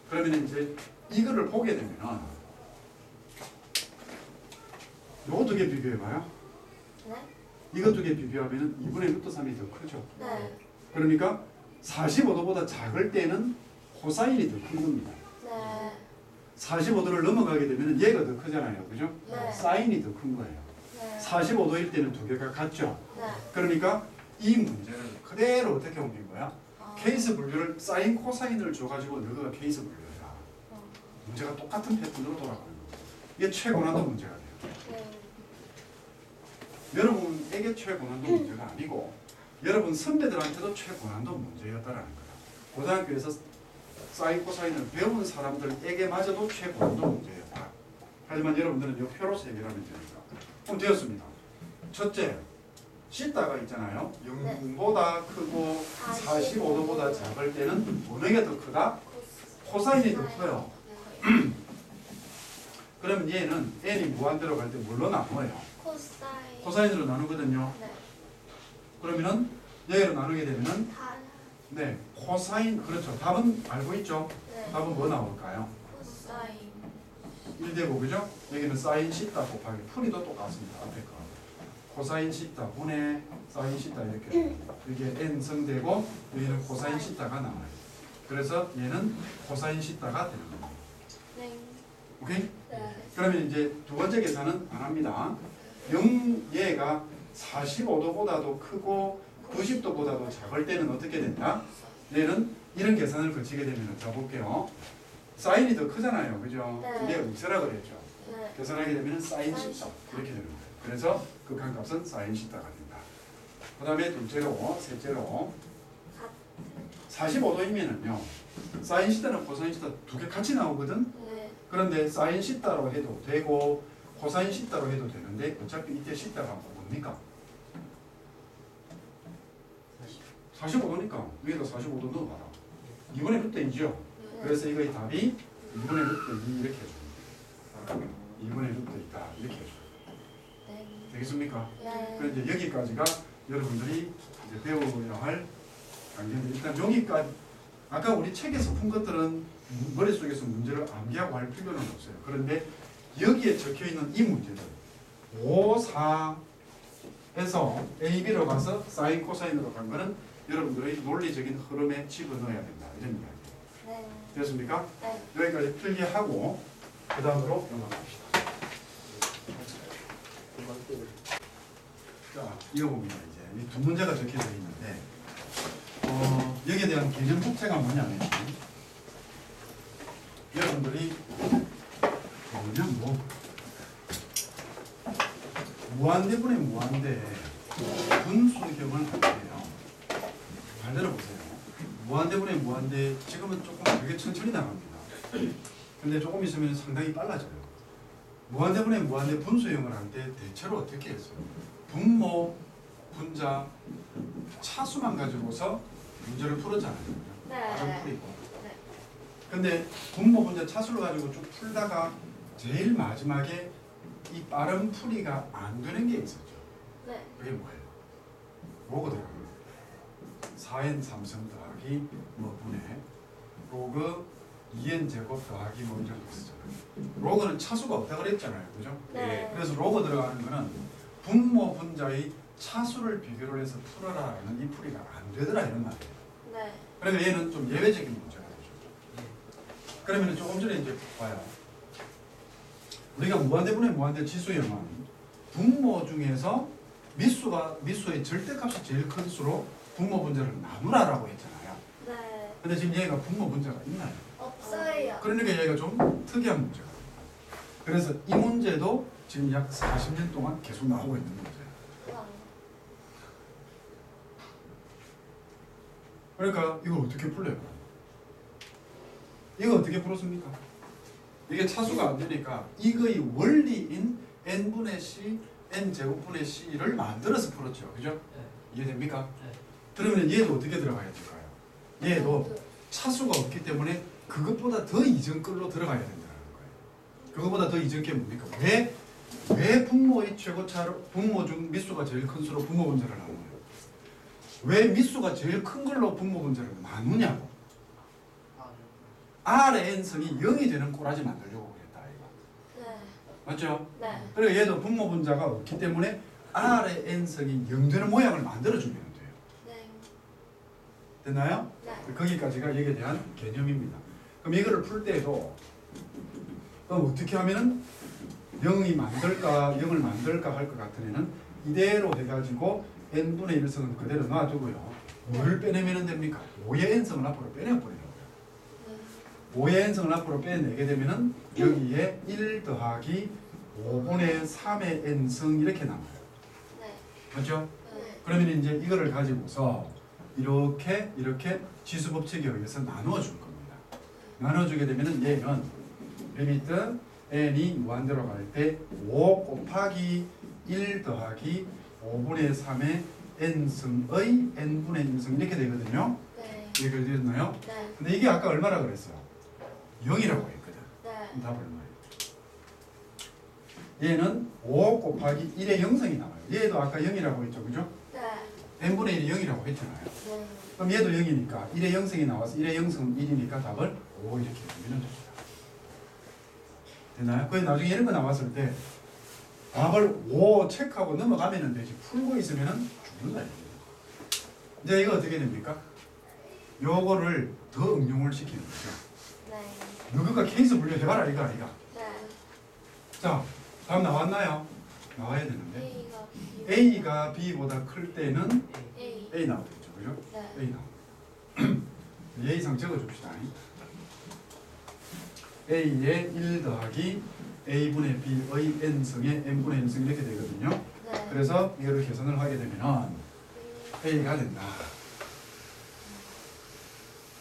그러면 이제 이거를 보게 되면은 요 두 개 비교해봐요. 네. 이거 두 개 비교하면은 2분의 루트 3이 더 크죠. 네. 그러니까 45도보다 작을 때는 코사인이 더 큰 겁니다. 네. 45도를 넘어가게 되면 얘가 더 크잖아요. 그죠? 네. 사인이 더 큰 거예요. 네. 45도일 때는 두 개가 같죠. 네. 그러니까 이 문제를 그대로 어떻게 옮긴 거야? 어. 케이스 분류를 사인 코사인을 줘가지고 너가 케이스 분류해라. 문제가 똑같은 패턴으로 돌아가는 거예요. 이게 최고난도 문제가 돼요. 네. 여러분에게 최고난도 문제가 아니고 여러분 선배들한테도 최고난도 문제였다라는 거예요. 고등학교에서 사인 코사인을 배운 사람들에게마저도 최고난도 문제예요. 하지만 여러분들은 이 표로서 해결하면 되니까. 그럼 되었습니다. 첫째, 시타가 있잖아요. 0보다 크고 45도보다 작을 때는 어느 게 더 크다? 코사인이 더 커요. 그러면 얘는 n이 무한대로 갈 때 뭘로 나눠요? 코사인. 코사인으로 나누거든요. 네. 그러면은 얘로 나누게 되면은 다. 네, 코사인. 그렇죠. 답은 알고 있죠? 네. 답은 뭐 나올까요? 코사인. 1되고 그죠? 여기는 사인 시타 곱하기 풀이도 똑같습니다. 앞에 거. 코사인 시타 분의 사인 시타 이렇게. 이게 n 성되고 여기는 코사인 시타가 나와요. 그래서 얘는 코사인 시타가 되는 겁니다. 네. 오케이? 네. 그러면 이제 두 번째 계산은 안 합니다. 0 얘가 45도보다도 크고 90도보다도 작을 때는 어떻게 된다? 얘는 이런 계산을 거치게 되면 자 볼게요. 사인이 더 크잖아요. 그죠? 네. 이게 음세라 그랬죠. 네. 계산하게 되면 사인 시타 이렇게 되는 거예요. 그래서 극한값은 사인 시타가 된다. 그 다음에 둘째로, 셋째로 45도이면은요 사인 시타는 코사인 시타 두 개 같이 나오거든. 네. 그런데 사인 시타로 해도 되고 코사인 시타로 해도 되는데 어차피 이때 시타가 뭡니까? 45도니까 위에다 45도 넣어봐라. 2분의 루트 2죠. 그래서 이거의 답이 2분의 루트 2 이렇게 해줍니다. 2분의 루트 2다 이렇게 해줍니다. 네. 되겠습니까? 네. 그럼 이제 여기까지가 여러분들이 이제 배워야 할 강좌인데 일단 여기까지 아까 우리 책에서 푼 것들은 머릿속에서 문제를 암기하고 할 필요는 없어요. 그런데 여기에 적혀있는 이 문제들 5, 4에서 A, B로 가서 사인, 코사인으로 간 거는 여러분들의 논리적인 흐름에 집어넣어야 된다. 이런 이야기. 네. 됐습니까? 네. 여기까지 필기하고 그 다음으로 넘어갑시다. 자, 이어봅니다. 이제 이 두 문제가 적혀져 있는데 여기에 대한 개념 자체가 뭐냐면 여러분들이 그냥 뭐 무한대분의 무한대 분수형을 할 때요. 잘 들어보세요. 무한대분의 무한대 지금은 조금 되게 천천히 나갑니다. 근데 조금 있으면 상당히 빨라져요. 무한대분의 무한대 분수형을 할 때 대체로 어떻게 했어요? 분모, 분자, 차수만 가지고서 문제를 풀었잖아요. 빠른 네. 풀이고. 네. 근데 분모, 분자, 차수를 가지고 쭉 풀다가 제일 마지막에 이 빠른 풀이가 안 되는 게 있었죠. 네. 그게 뭐예요? 로그더라고요. 4n 3승 더하기 뭐 분의 로그 2n 제곱 더하기 뭐 이런 거 있었잖아요. 로그는 차수가 없다 그랬잖아요. 그죠? 네. 그래서 로그 들어가는 거는 분모, 분자의 차수를 비교를 해서 풀어라는 이 풀이가 안 되더라 이런 말이에요. 네. 그러니까 얘는 좀 예외적인 문제가 되죠. 그러면 조금 전에 이제 봐요. 우리가 무한대분의 무한대 지수형은 분모 중에서 미수의 절대값이 제일 큰 수로 분모 분자를 나누라라고 했잖아요. 네. 근데 지금 얘가 분모 분자가 있나요? 없어요. 그러니까 얘가 좀 특이한 문제가 됩니다. 그래서 이 문제도 지금 약 40년 동안 계속 나오고 있는 문제예요. 그러니까 이걸 어떻게 풀려요? 이거 어떻게 풀었습니까? 이게 차수가 안 되니까 이거의 원리인 n분의 c, n제곱분의 c를 만들어서 풀었죠. 그죠? 네. 이해됩니까? 네. 그러면 얘도 어떻게 들어가야 될까요? 얘도 차수가 없기 때문에 그것보다 더 이전 걸로 들어가야 된다는 거예요. 그것보다 더 이전 게 뭡니까? 왜 분모의 최고차로 분모 중 미수가 제일 큰 수로 분모 분자를 나누냐? 왜 미수가 제일 큰 걸로 분모 분자를 나누냐고? R의 n성이 0이 되는 꼬라지 만들려고 그랬다 이거. 네. 맞죠? 네. 그리고 얘도 분모 분자가 없기 때문에 R의 n성이 0 되는 모양을 만들어주면 돼요. 네. 됐나요? 네. 거기까지가 여기에 대한 개념입니다. 그럼 이거를 풀 때도 그럼 어떻게 하면은 0을 만들까 할 것 같은 애는 이대로 해가지고 n분의 1성은 그대로 놔두고요. 뭘 빼내면 됩니까? 5의 n성을 앞으로 빼내버리라고요. 5의 n성을 앞으로 빼내게 되면은 여기에 1 더하기 5분의 3의 n성 이렇게 남아요. 네. 맞죠? 네. 그러면 이제 이거를 가지고서 이렇게 지수 법칙에 의해서 나누어 줄 겁니다. 나누어 주게 되면은 얘는 리미트 n이 무한대로 갈 때 5 곱하기 1 더하기 5분의 3의 n승의 n분의 1승 이렇게 되거든요. 네. 이해가 되셨나요? 네. 근데 이게 아까 얼마라 그랬어요? 0이라고 했거든. 네. 그럼 답은 얼마예요? 얘는 5 곱하기 1의 영승이 나와요. 얘도 아까 0이라고 했죠. 그죠? 네. n분의 1이 0이라고 했잖아요. 네. 그럼 얘도 0이니까 1의 영승이 나와서 1의 영승은 1이니까 답을 5 이렇게 주면 됩니다. 됐나요? 그래서 나중에 이런 거 나왔을 때 답을 5 체크하고 넘어가면 되지 풀고 있으면 죽는다. 이제 이거 어떻게 됩니까? 요거를 더 응용을 시키는 거죠. 네. 너가 케이스 분류 해봐라 이거 아이가. 네. 자, 답 나왔나요? 나와야 되는데 A가 B. A가 B보다 클 때는 A. A 나오겠죠. 그죠? 네. A 나오. A 이상 적어줍시다. A의 1 더하기 A분의 B의 N승의 N분의 N승 이렇게 되거든요. 네. 그래서 이거를 계산을 하게 되면 A가 된다.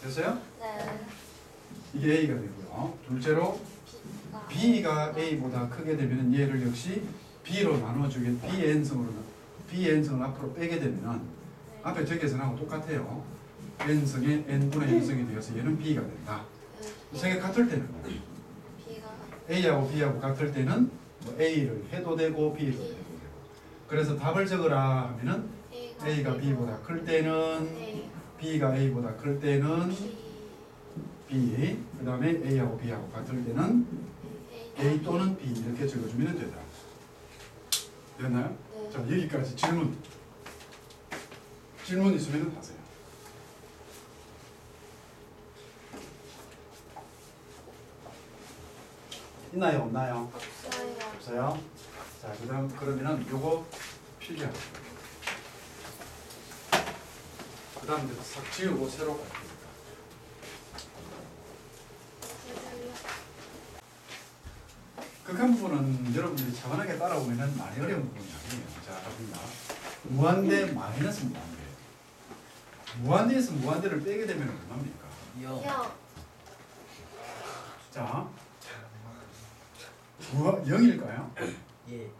됐어요? 네. 이게 A가 되고요. 둘째로 B가. B가 A보다 크게 되면 얘를 역시 B로 나눠주게 BN승을 앞으로 빼게 되면 네. 앞에 저 계산하고 똑같아요. N승의 N분의 N승이 되어서 얘는 B가 된다. 세개 같을 때는 B가. A하고 B하고 같을 때는 뭐 A를 해도 되고 B를 해도 되고. 그래서 답을 적어라 하면은 A가 B보다 클 때는 A. B가 A보다 클 때는 B. B, 그 다음에 A하고 B하고 같을 때는 A 또는 B 이렇게 적어주면 되다. 됐나요? 네. 자, 여기까지 질문. 질문 있으면 하세요. 있나요? 없나요? 없어요. 없어요? 자, 그러면은 요거 필기하고. 그 다음 이제 싹 지우고 새로 갈 테니까. 극한 부분은 여러분들이 차분하게 따라오면은 많이 어려운 부분이 아니에요. 자, 갑니다. 무한대 마이너스 무한대. 무한대에서 무한대를 빼게 되면 얼마입니까? 0. 0. 자, 0일까요? 예.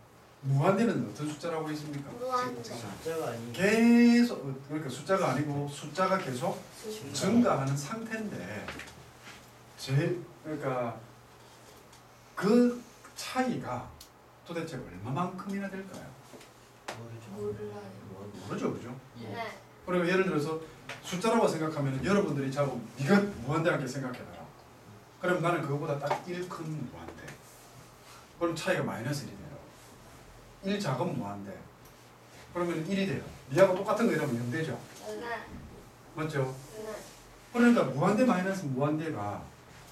무한대는 어떤 숫자라고 했습니까? 무한대. 숫자가 아니. 계속, 그러니까 숫자가 아니고 숫자가 계속 숫자. 증가하는 상태인데, 그러니까 그 차이가 도대체 얼마만큼이나 될까요? 몰라요. 모르죠, 그죠? 예. 네. 그리고 예를 들어서 숫자라고 생각하면 여러분들이 자꾸 네가 무한대하게 생각해봐라. 그럼 나는 그거보다 딱 1 큰 무한대. 그럼 차이가 마이너스 1이 돼요. 1 작은 무한대. 그러면 1이 돼요. 니하고 똑같은 거 이러면 0 되죠. 네. 맞죠? 네. 그러니까 무한대 마이너스 무한대가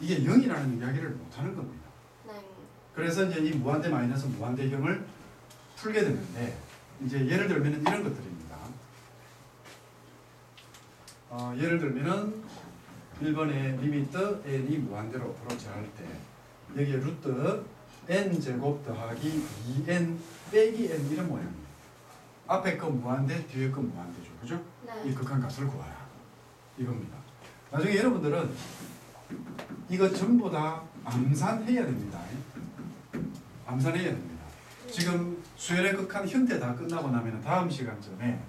이게 0이라는 이야기를 못하는 겁니다. 네. 그래서 이제 이 무한대 마이너스 무한대형을 풀게 되는데 이제 예를 들면 이런 것들입니다. 예를 들면은 1번에 리미트 n이 무한대로 어프로치할 때 여기에 루트 n제곱 더하기 2n 빼기 n 이런 모양이에요. 앞에 거 무한대, 뒤에 거 무한대죠. 그죠? 이 네. 극한값을 구하라. 이겁니다. 나중에 여러분들은 이거 전부 다 암산해야 됩니다. 암산해야 됩니다. 지금 수열의 극한 형태 다 끝나고 나면 다음 시간쯤에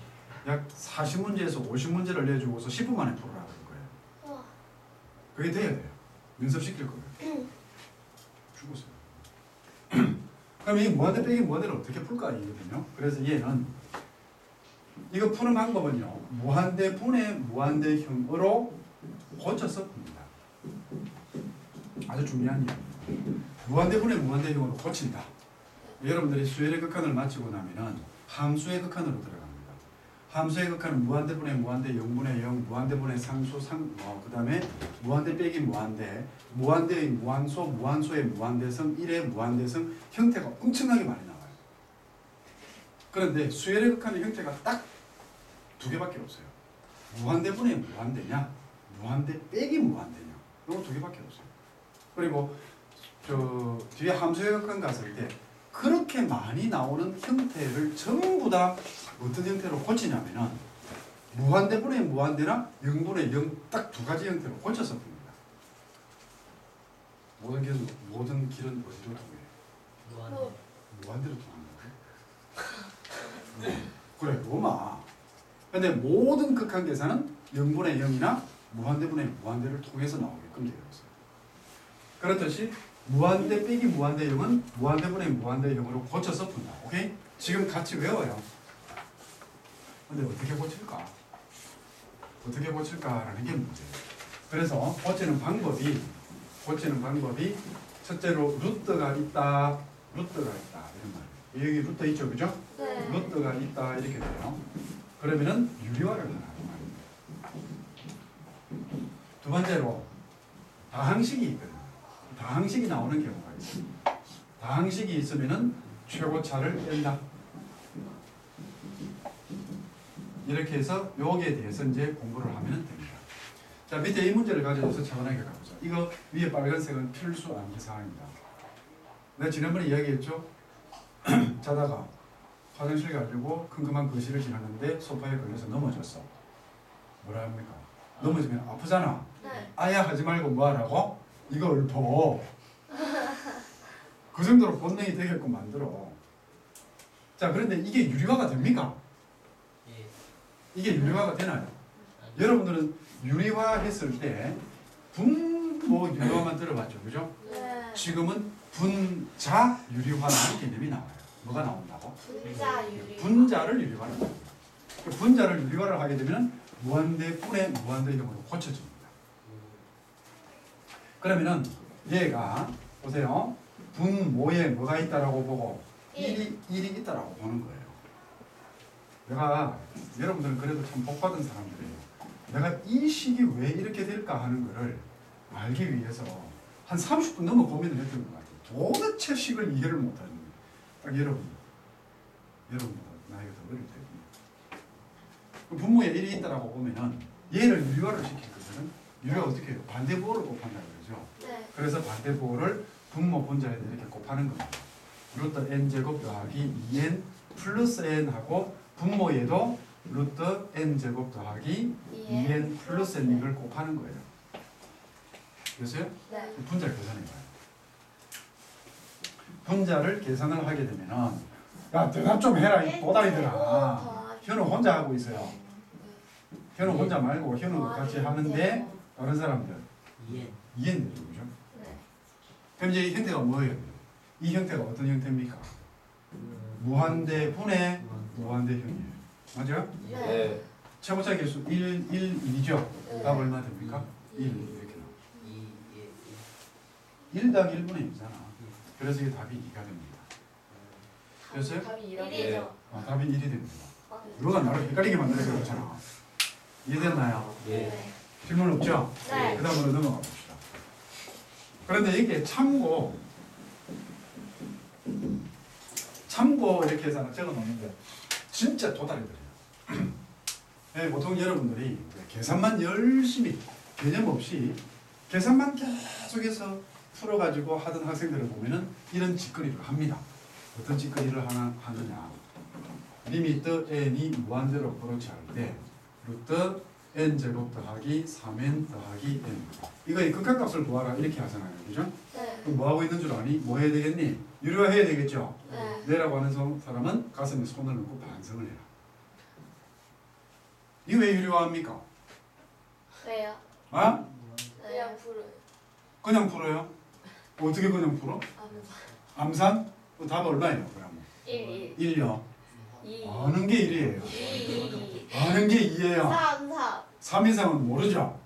약 40문제에서 50문제를 내주고서 10분 만에 풀으라고 할 거예요. 우와. 그게 돼야 돼요. 연습시킬 거예요. 죽었어요. 그럼 이 무한대 빼기 무한대를 어떻게 풀까 이거든요. 그래서 얘는 이거 푸는 방법은요. 무한대 분의 무한대형으로 고쳐서 풉니다. 아주 중요한 얘기입니다. 무한대 분의 무한대형으로 고친다. 여러분들이 수열의 극한을 마치고 나면은 함수의 극한으로 들어갑니다. 함수의 극한은 무한대분의 무한대 0분의 0, 무한대분의 상수, 그 다음에 무한대 빼기 무한대, 무한대의 무한소, 무한소의 무한대성, 1의 무한대성 형태가 엄청나게 많이 나와요. 그런데 수열의 극한의 형태가 딱 두 개밖에 없어요. 무한대분의 무한대냐, 무한대 빼기 무한대냐, 이거 두 개밖에 없어요. 그리고 저 뒤에 함수의 극한 갔을 때 그렇게 많이 나오는 형태를 전부 다 어떤 형태로 고치냐면은 무한대분의 무한대나 0분의 0 딱 두 가지 형태로 고쳐서 풉니다. 모든 길은 어디로 통해요? 뭐, 무한대로 통한다고? 그래, 로마. 근데 모든 극한 계산은 0분의 0이나 무한대분의 무한대를 통해서 나오게끔 되어 있어요. 그렇듯이 무한대 빼기 무한대 0은 무한대분의 무한대 0으로 고쳐서 푼다. 오케이? 지금 같이 외워요. 근데 어떻게 고칠까? 어떻게 고칠까라는 게 문제예요. 그래서 고치는 방법이 첫째로 루트가 있다 이런 말이에요. 여기 루트 있죠, 그죠? 네. 루트가 있다 이렇게 돼요. 그러면은 유리화를 하나 하는 말입니다. 두 번째로 다항식이 있거든요. 다항식이 나오는 경우가 있어요. 다항식이 있으면은 최고차를 뺀다. 이렇게 해서 여기에 대해서 이제 공부를 하면 됩니다. 자, 밑에 이 문제를 가져와서 차분하게 가보자. 이거 위에 빨간색은 필수 암기 사항입니다. 내가 지난번에 이야기했죠? 자다가 화장실 가려고 큼큼한 거실을 지났는데 소파에 걸려서 넘어졌어. 뭐라 합니까? 넘어지면 아프잖아. 네. 아야 하지 말고 뭐 하라고? 이거 읊어. 그 정도로 본능이 되게끔 만들어. 자, 그런데 이게 유리화가 됩니까? 예. 이게 유리화가 되나요? 여러분들은 유리화 했을 때 분모 유리화만 들어봤죠, 그죠? 네. 지금은 분자 유리화라는 개념이 나와요. 뭐가 나온다고? 분자 유리. 분자를 유리화를 합니다. 분자를 유리화를 하게 되면 무한대분의 무한대형으로 고쳐집니다. 그러면은 얘가 보세요. 분모에 뭐가 있다라고 보고 1이 있다라고 보는 거예요. 내가 여러분들은 그래도 참 복받은 사람들이에요. 내가 이 식이 왜 이렇게 될까 하는 거를 알기 위해서 한 30분 넘어 고민을 했던 것 같아요. 도대체 식을 이해를 못하는 거예요. 딱 여러분보다 나이가 더 어릴 때 분모에 1이 있다라고 보면은 얘를 유리화를 시킬 거면은 유리화 어떻게 해요? 반대부호를 곱한다 그러죠. 네. 그래서 반대부호를 분모 분자에다 이렇게 곱하는 겁니다. 루트 n제곱 더하기 2n 플러스 n하고 분모에도 루트 n제곱 더하기 2n 플러스 n 이걸 곱하는 거예요. 그래서요? 네. 분자를 계산해봐요. 분자를 계산을 하게 되면은 야 대답 좀 해라 이 또다리들아. 현우 혼자 하고 있어요. 현우 혼자 말고 현우도 같이 하는데 다른 사람들 이해되죠, 그죠? 네. 그럼 이제 이 형태가 뭐예요? 이 형태가 어떤 형태입니까? 무한대 분의 무한대형이에요. 맞아요? 네. 최고차 개수 1, 2죠? 네. 답 얼마 됩니까? 1 이렇게 나와요. 2, 1 더하기 1분의 2잖아. 그래서 이게 답이 2가 됩니다. 됐어요? 답이 1이죠. 답이 1이 됩니다. 누가 나를 헷갈리게 만들어서 그렇잖아. 이해됐나요? 네. 질문 없죠? 네. 그 다음으로 넘어가 봅시다. 그런데 이게 참고 이렇게 해서 하나 적어 놓는데 진짜 도다리들이에요. 네, 보통 여러분들이 계산만 열심히 개념 없이 계산만 계속해서 풀어가지고 하던 학생들을 보면은 이런 짓거리를 합니다. 어떤 짓거리를 하느냐. 리미트 n이 무한대로 어프로치 할 때 루트 n제곱 더하기 3n 더하기 n 이거의 극한값을 구하라 이렇게 하잖아요. 그죠? 네. 그럼 뭐 하고 있는 줄 아니? 뭐 해야 되겠니? 유리화 해야 되겠죠? 네. 내라고 하는 사람은 가슴에 손을 넣고 반성을 해라. 이거 왜 유리화합니까? 왜요? 아? 그냥 풀어요. 그냥 풀어요? 어떻게 그냥 풀어? 암산? 답 얼마예요? 그러면? 1, 1요. 2, 아는 게 1이에요. 2, 아는 게 2예요. 3, 4. 3 이상은 모르죠?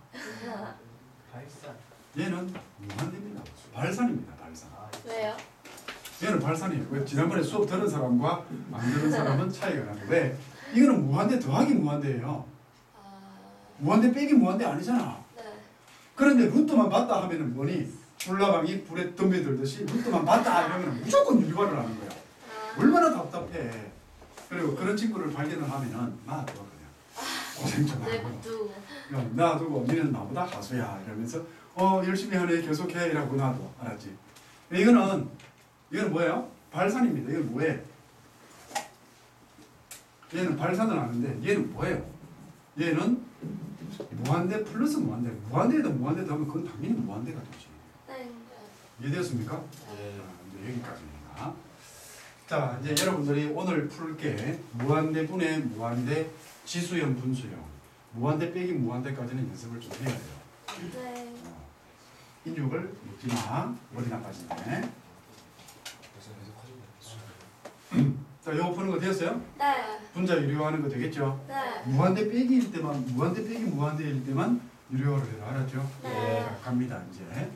발산. 얘는 무한대입니다. 발산입니다. 발산. 왜요? 얘는 발산이에요. 왜 지난번에 수업 들은 사람과 안 들은 사람은 차이가 나요. 왜? 이거는 무한대 더하기 무한대예요. 무한대 빼기 무한대 아니잖아. 네. 그런데 루트만 봤다 하면은 뭐니? 불나방이 불에 덤벼들듯이 루트만 봤다 이러면 무조건 유리화를 하는 거야. 얼마나 답답해. 그리고 그런 친구를 발견을 하면은 놔둬 그냥. 고생 좀 하고. 냅두. 놔두고 니는 나보다 하수야 이러면서 열심히 하네 계속해 이라고 놔둬. 알았지? 이거는 뭐예요? 발산입니다. 이건 뭐예요? 얘는 발산을 하는데 얘는 뭐예요? 얘는 무한대 플러스 무한대. 무한대에다 무한대 더하면 그건 당연히 무한대가 되지. 네. 이해되었습니까? 네. 이제 여기까지입니다. 자, 이제 여러분들이 오늘 풀 게 무한대 분의 무한대 지수형 분수형 무한대 빼기 무한대까지는 연습을 좀 해야 돼요. 네. 인육을 묻지 마. 머리 나빠지네. 자, 이거 푸는 거 되었어요? 네. 분자 유료하는 거 되겠죠? 네. 무한대 빼기일 때만 무한대 빼기 무한대일 때만 유료를 해라. 알았죠? 네. 자, 갑니다. 이제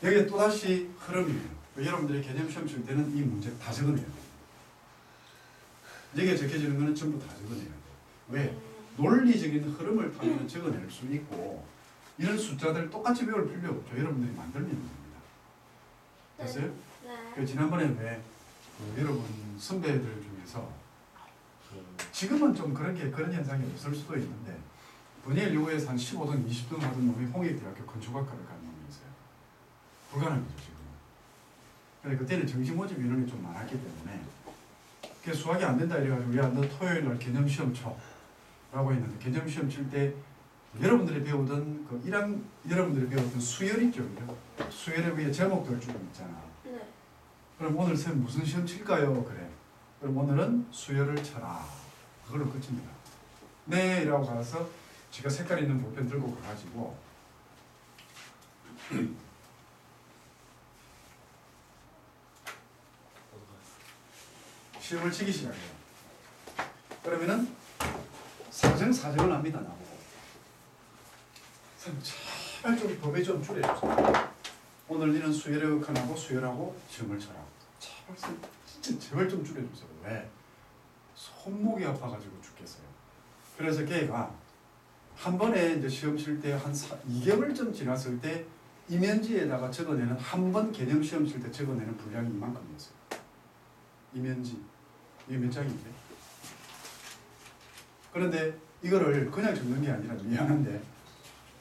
여기 또 다시 흐름이에요. 여러분들이 개념 시험 칠 때는 이 문제 다 적어내야 돼요. 여기에 적혀지는 거는 전부 다 적어내야 돼요. 왜? 논리적인 흐름을 타면 적어낼 수 있고 이런 숫자들 똑같이 외울 필요 없죠. 여러분들이 만들면 됩니다. 됐어요? 네. 그 지난번에 왜 여러분 선배들 중에서 지금은 좀 그런 현상이 없을 수도 있는데 분열 요구에서 한 15등, 20등 하던 놈이 홍익대학교 건축학과를 간 놈이 있어요. 불가능이죠 지금. 근데 그때는 정시 모집 인원이 좀 많았기 때문에 그 수학이 안 된다 이래가지고 야 너 토요일 날 개념 시험 쳐 라고 했는데 개념 시험 칠 때 여러분들이 배우던 그 여러분들이 배우던 수열 있죠, 그죠? 수열에 위에 제목들 쭉 있잖아. 네. 그럼 오늘 쌤 무슨 시험 칠까요? 그래. 그럼 오늘은 수열을 쳐라. 그걸로 끝입니다. 네, 이라고 가서 제가 색깔 있는 볼펜 들고 가가지고 시험을 치기 시작해요. 그러면은 사정을 합니다, 나보고. 쌤, 제발 좀 법에 좀 줄여주세요. 오늘 니는 수열하고 수열하고 시험을 쳐라. 제발 쌤, 진짜 제발 좀 줄여주세요. 왜? 손목이 아파가지고 죽겠어요. 그래서 걔가 한 번에 이제 시험 칠 때 한 2개월쯤 지났을 때 이면지에다가 적어내는 한 번 개념 시험 칠 때 적어내는 분량이 이만큼이었어요. 이면지. 이게 몇 장인데? 그런데 이거를 그냥 적는 게 아니라 미안한데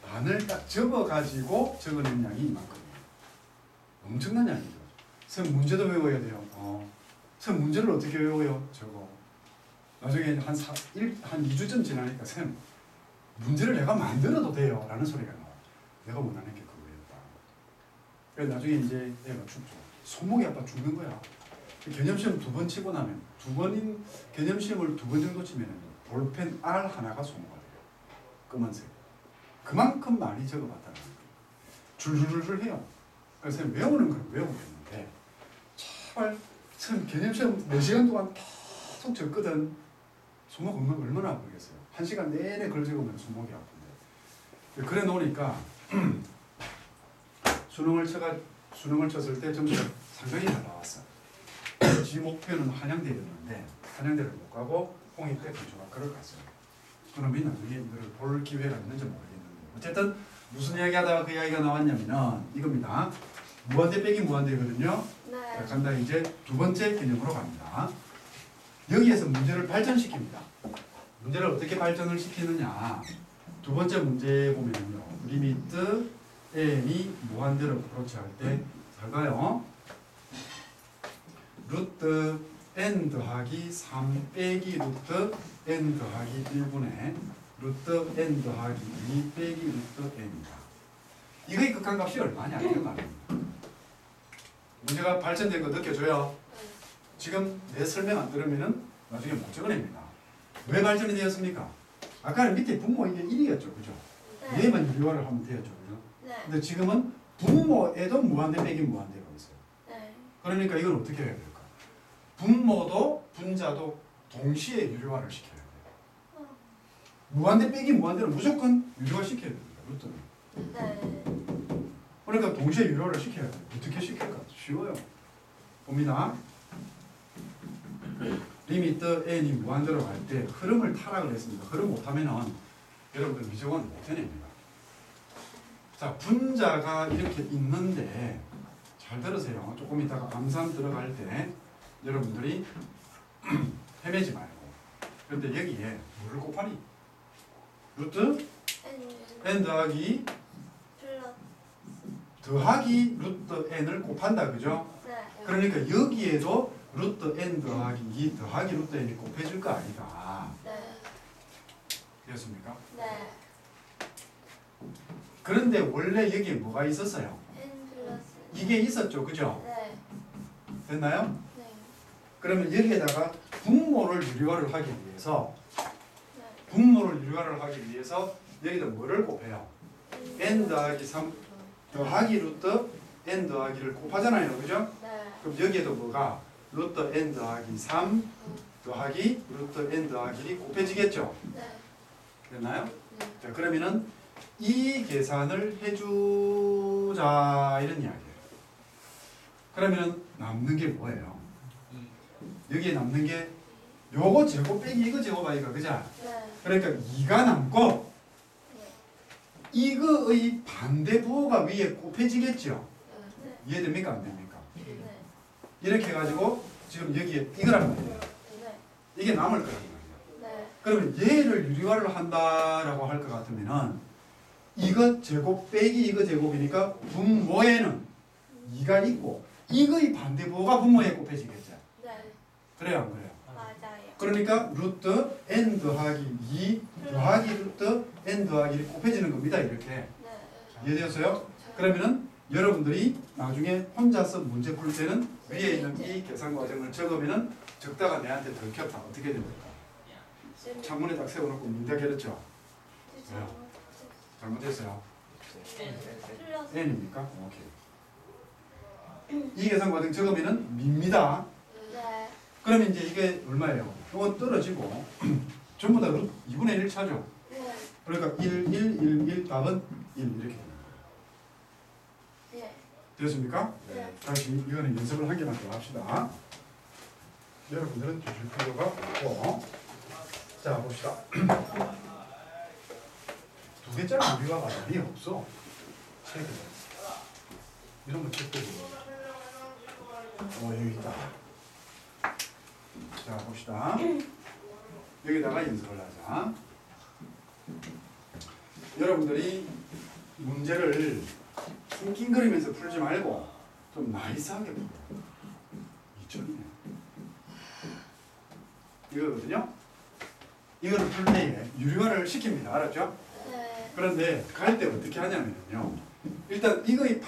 반을 딱 접어가지고 적어낸 양이 이만큼이에요. 엄청난 양이죠. 선 문제도 외워야 돼요. 선 문제를 어떻게 외워요? 저거. 나중에 한 2주쯤 지나니까 선 문제를 내가 만들어도 돼요. 라는 소리가 나와. 내가 원하는 게 그거였다. 그래서 나중에 이제 얘가 죽죠. 손목이 아파 죽는 거야. 개념시험 2번 치고 나면 2번인 개념시험을 2번 정도 치면 볼펜 R 하나가 소모가 돼요. 검은색. 그만큼 많이 적어봤다는 거예요. 줄줄줄 해요. 그래서 외우는 걸 외우겠는데 제발 참 개념시험 4시간 동안 계속 적거든. 손목 얼마나 아프겠어요. 1시간 내내 글 적으면 손목이 아픈데. 그래 놓으니까 수능을 쳤을 때 점수가 상당히 잘 나왔어. 지 목표는 한양대였는데 한양대를 못 가고 홍익대 건축학과를 갔어요. 그놈이 나중에 이걸 볼 기회가 있는지 모르겠는데 어쨌든 무슨 이야기하다가 그 이야기가 나왔냐면은 이겁니다. 무한대 빼기 무한대거든요. 네. 자, 간다 이제 두 번째 개념으로 갑니다. 여기에서 문제를 발전시킵니다. 문제를 어떻게 발전을 시키느냐. 두 번째 문제 보면요. 리미트 n이 무한대로 어프로치 할 때 잘 봐요. 루트 n 더하기 3 빼기 루트 n 더하기 1분의 루트 n 더하기 2 빼기 루트 n이다. 이거의 극한값이 얼마냐 이런 거 아닙니까? 문제가 발전된 거 느껴져요? 지금 내 설명 안 들으면은 나중에 못 적어냅니다. 왜 발전이 되었습니까? 아까는 밑에 분모 이게 1이었죠, 그죠? 네. 얘만 유료화를 하면 되었죠, 그죠? 네. 근데 지금은 분모에도 무한대 빼기 무한대가 있어요. 네. 그러니까 이걸 어떻게 해야 될까? 분모도 분자도 동시에 유료화를 시켜야 돼요. 무한대 빼기 무한대는 무조건 유료화 시켜야 됩니다. 루트는. 네. 그러니까 동시에 유료화를 시켜야 돼요. 어떻게 시킬까? 쉬워요. 봅니다. 리미트 n이 무한대로 갈 때 흐름을 타락을 했습니다. 흐름 못하면은 여러분들 미적은 못 해냅니다. 자, 분자가 이렇게 있는데 잘 들으세요. 조금 이따가 암산 들어갈 때 여러분들이 헤매지 말고. 그런데 여기에 뭐를 곱하니? 루트 n 더하기 플러스. 더하기 루트 n을 곱한다, 그죠? 네. 그러니까 여기에도 루트 n 더하기 2 더하기 루트 n이 곱해질 거 아니다. 네. 되었습니까? 네. 그런데 원래 여기에 뭐가 있었어요? N 플러스. 이게 있었죠, 그죠? 네. 됐나요? 네. 그러면 여기에다가 분모를 유리화를 하기 위해서 네. 분모를 유리화를 하기 위해서 여기다 뭐를 곱해요? n 더하기 3 더하기 루트 n 더하기를 곱하잖아요, 그죠? 네. 그럼 여기에도 뭐가 루트 n 더하기 3 더하기 루트 n 더하기 곱해지겠죠? 네. 됐나요? 네. 자, 그러면은 이 계산을 해주자 이런 이야기예요. 그러면은 남는 게 뭐예요? 여기에 남는 게 요거 제곱 빼기 이거 제곱 아이가 그죠? 네. 그러니까 2가 남고 네. 이거의 반대 부호가 위에 곱해지겠죠? 네. 이해됩니까? 안 됩니까? 네. 이렇게 해가지고 지금 여기에 이거란 말이에요. 네. 이게 남을 거란 말이에요. 네. 그러면 얘를 유리화를 한다라고 할 것 같으면은 이거 제곱 빼기 이거 제곱이니까 분모에는 2가 있고 이거의 반대 부호가 분모에 곱해지겠죠? 네. 그래요 안 그래요? 맞아요. 그러니까 루트 n 더하기 2 더하기 루트 n 더하기 1이 곱해지는 겁니다. 이렇게 네. 이해되었어요? 그러면은 여러분들이 나중에 혼자서 문제 풀 때는 위에 있는 이 계산 과정을 적으면은 적다가 내한테 들켰다. 어떻게 됩니까? 창문에 딱 세워놓고 민다 그랬죠? 왜요? 잘못했어요. 플러스. n입니까? 오케이. 이 계산 과정 적으면은 밉니다. 네. 그러면 이제 이게 얼마예요? 이건 떨어지고 전부 다 2분의 1 차죠. 네. 그러니까 1, 1, 1, 1 답은 1 이렇게 됩니다. 네. 되었습니까? 네. 다시 이거는 연습을 한 개만 더 합시다. 여러분들은 주실 필요가 없고 자 봅시다. 두 개짜리 유리화가 답이 없어. 책에 이런 거 책도 여기 있다. 자 봅시다. 여기다가 연습을 하자. 여러분들이 문제를 낑낑거리면서 풀지 말고 좀 나이스하게 풀어. 2점이네. 이거거든요. 이거를 풀 때에 유리화를 시킵니다. 알았죠? 네. 그런데 갈 때 어떻게 하냐면요. 일단 이거의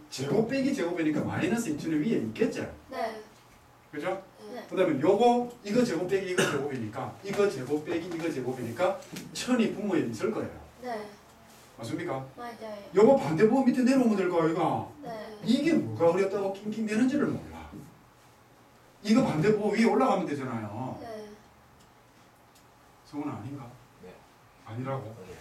제곱 빼기 제곱이니까 마이너스 2천이 위에 있겠죠? 네. 그죠? 네. 그 다음에 요거 이거 제곱 빼기 이거 제곱이니까 이거 제곱 빼기 이거 제곱이니까 1000이 분모에 있을 거예요. 네. 맞습니까? 맞아요. 요거 반대부호 밑에 내려오면 될 거 이거. 네. 이게 뭐가 어렵다고 낑낑대는지를 몰라. 이거 반대부호 위에 올라가면 되잖아요. 네. 성은 아닌가? 네. 아니라고? 그래.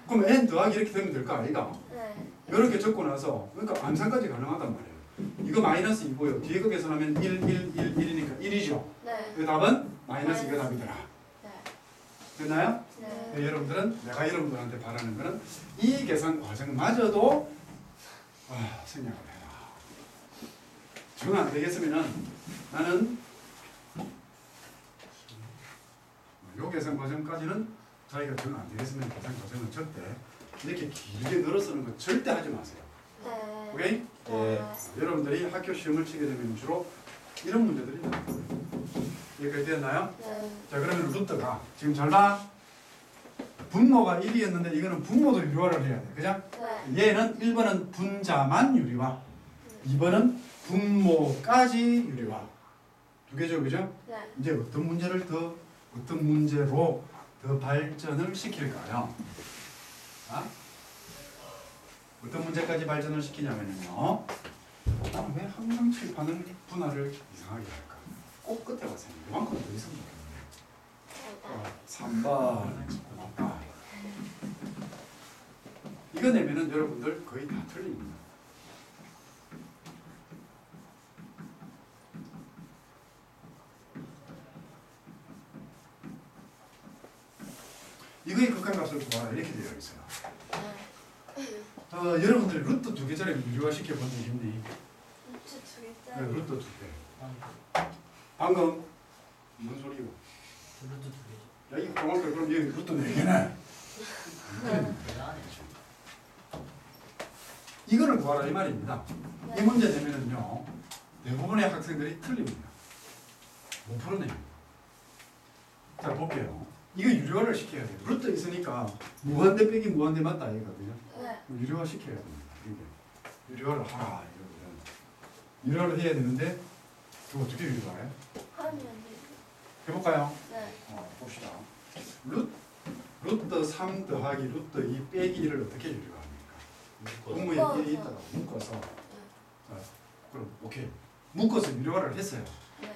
그럼 n 더하기 이렇게 되면 될까 아이가? 네. 이렇게 적고 나서 그러니까 암산까지 가능하단 말이에요. 이거 마이너스 2고요. 뒤에 거 계산하면 1, 1, 1, 1이니까 1이죠. 네. 그 답은 마이너스 2가 답이더라. 네. 됐나요? 네. 네, 여러분들은 내가 여러분들한테 바라는 거는 이 계산 과정마저도 생략을 해라. 정 안 되겠으면은 나는 요 계산 과정까지는 자기가 정 안 되겠으면 계산 과정은 절대 이렇게 길게 늘어 쓰는 거 절대 하지 마세요. 네. 오케이? 네. 여러분들이 학교 시험을 치게 되면 주로 이런 문제들이 나와요. 여기까지 됐나요? 네. 자 그러면 루트가 지금 잘 봐. 분모가 1이었는데 이거는 분모도 유리화를 해야 돼. 그죠? 네. 얘는 1번은 분자만 유리화. 2번은 분모까지 유리화. 두 개죠. 그죠? 네. 이제 어떤 문제로 더 발전을 시킬까요? 어떤 문제까지 발전을 시키냐면요. 나는 왜 항상 칠판을 분할을 이상하게 할까? 꼭 끝에 가서 이만큼 더 있으면 좋겠네. 3번 고맙다. 이거 내면은 여러분들 거의 다 틀립니다. 이거의 극한값을 구하라 이렇게 되어 있어요. 여러분들 루트 2개짜리 유리화 시켜본 적 있니? 루트 두 네, 개짜리. 루트 2개. 방금 뭔 소리고? 루트 두 개죠. 야 이거 고맙다. 그럼 여기 루트 4개네. 대단하네. 이거를 구하라 이 말입니다. 네. 이 문제 내면은요 대부분의 학생들이 틀립니다. 못 풀어내요. 자 볼게요. 이거 유료화를 시켜야 돼요. 루트 있으니까 무한대 빼기 무한대 맞다 이거거든요. 네. 유료화 시켜야 됩니다. 이게 유료화를 하라 이거거든. 유료화를 해야 되는데 그거 어떻게 유료화해? 하면 돼요. 해볼까요? 네. 봅시다. 루트 3 더하기 루트 2 빼기 1을 어떻게 유료화합니까? 공무에 묶어서. 이게 있더라고. 묶어서. 자, 그럼 오케이. 묶어서 유료화를 했어요. 네.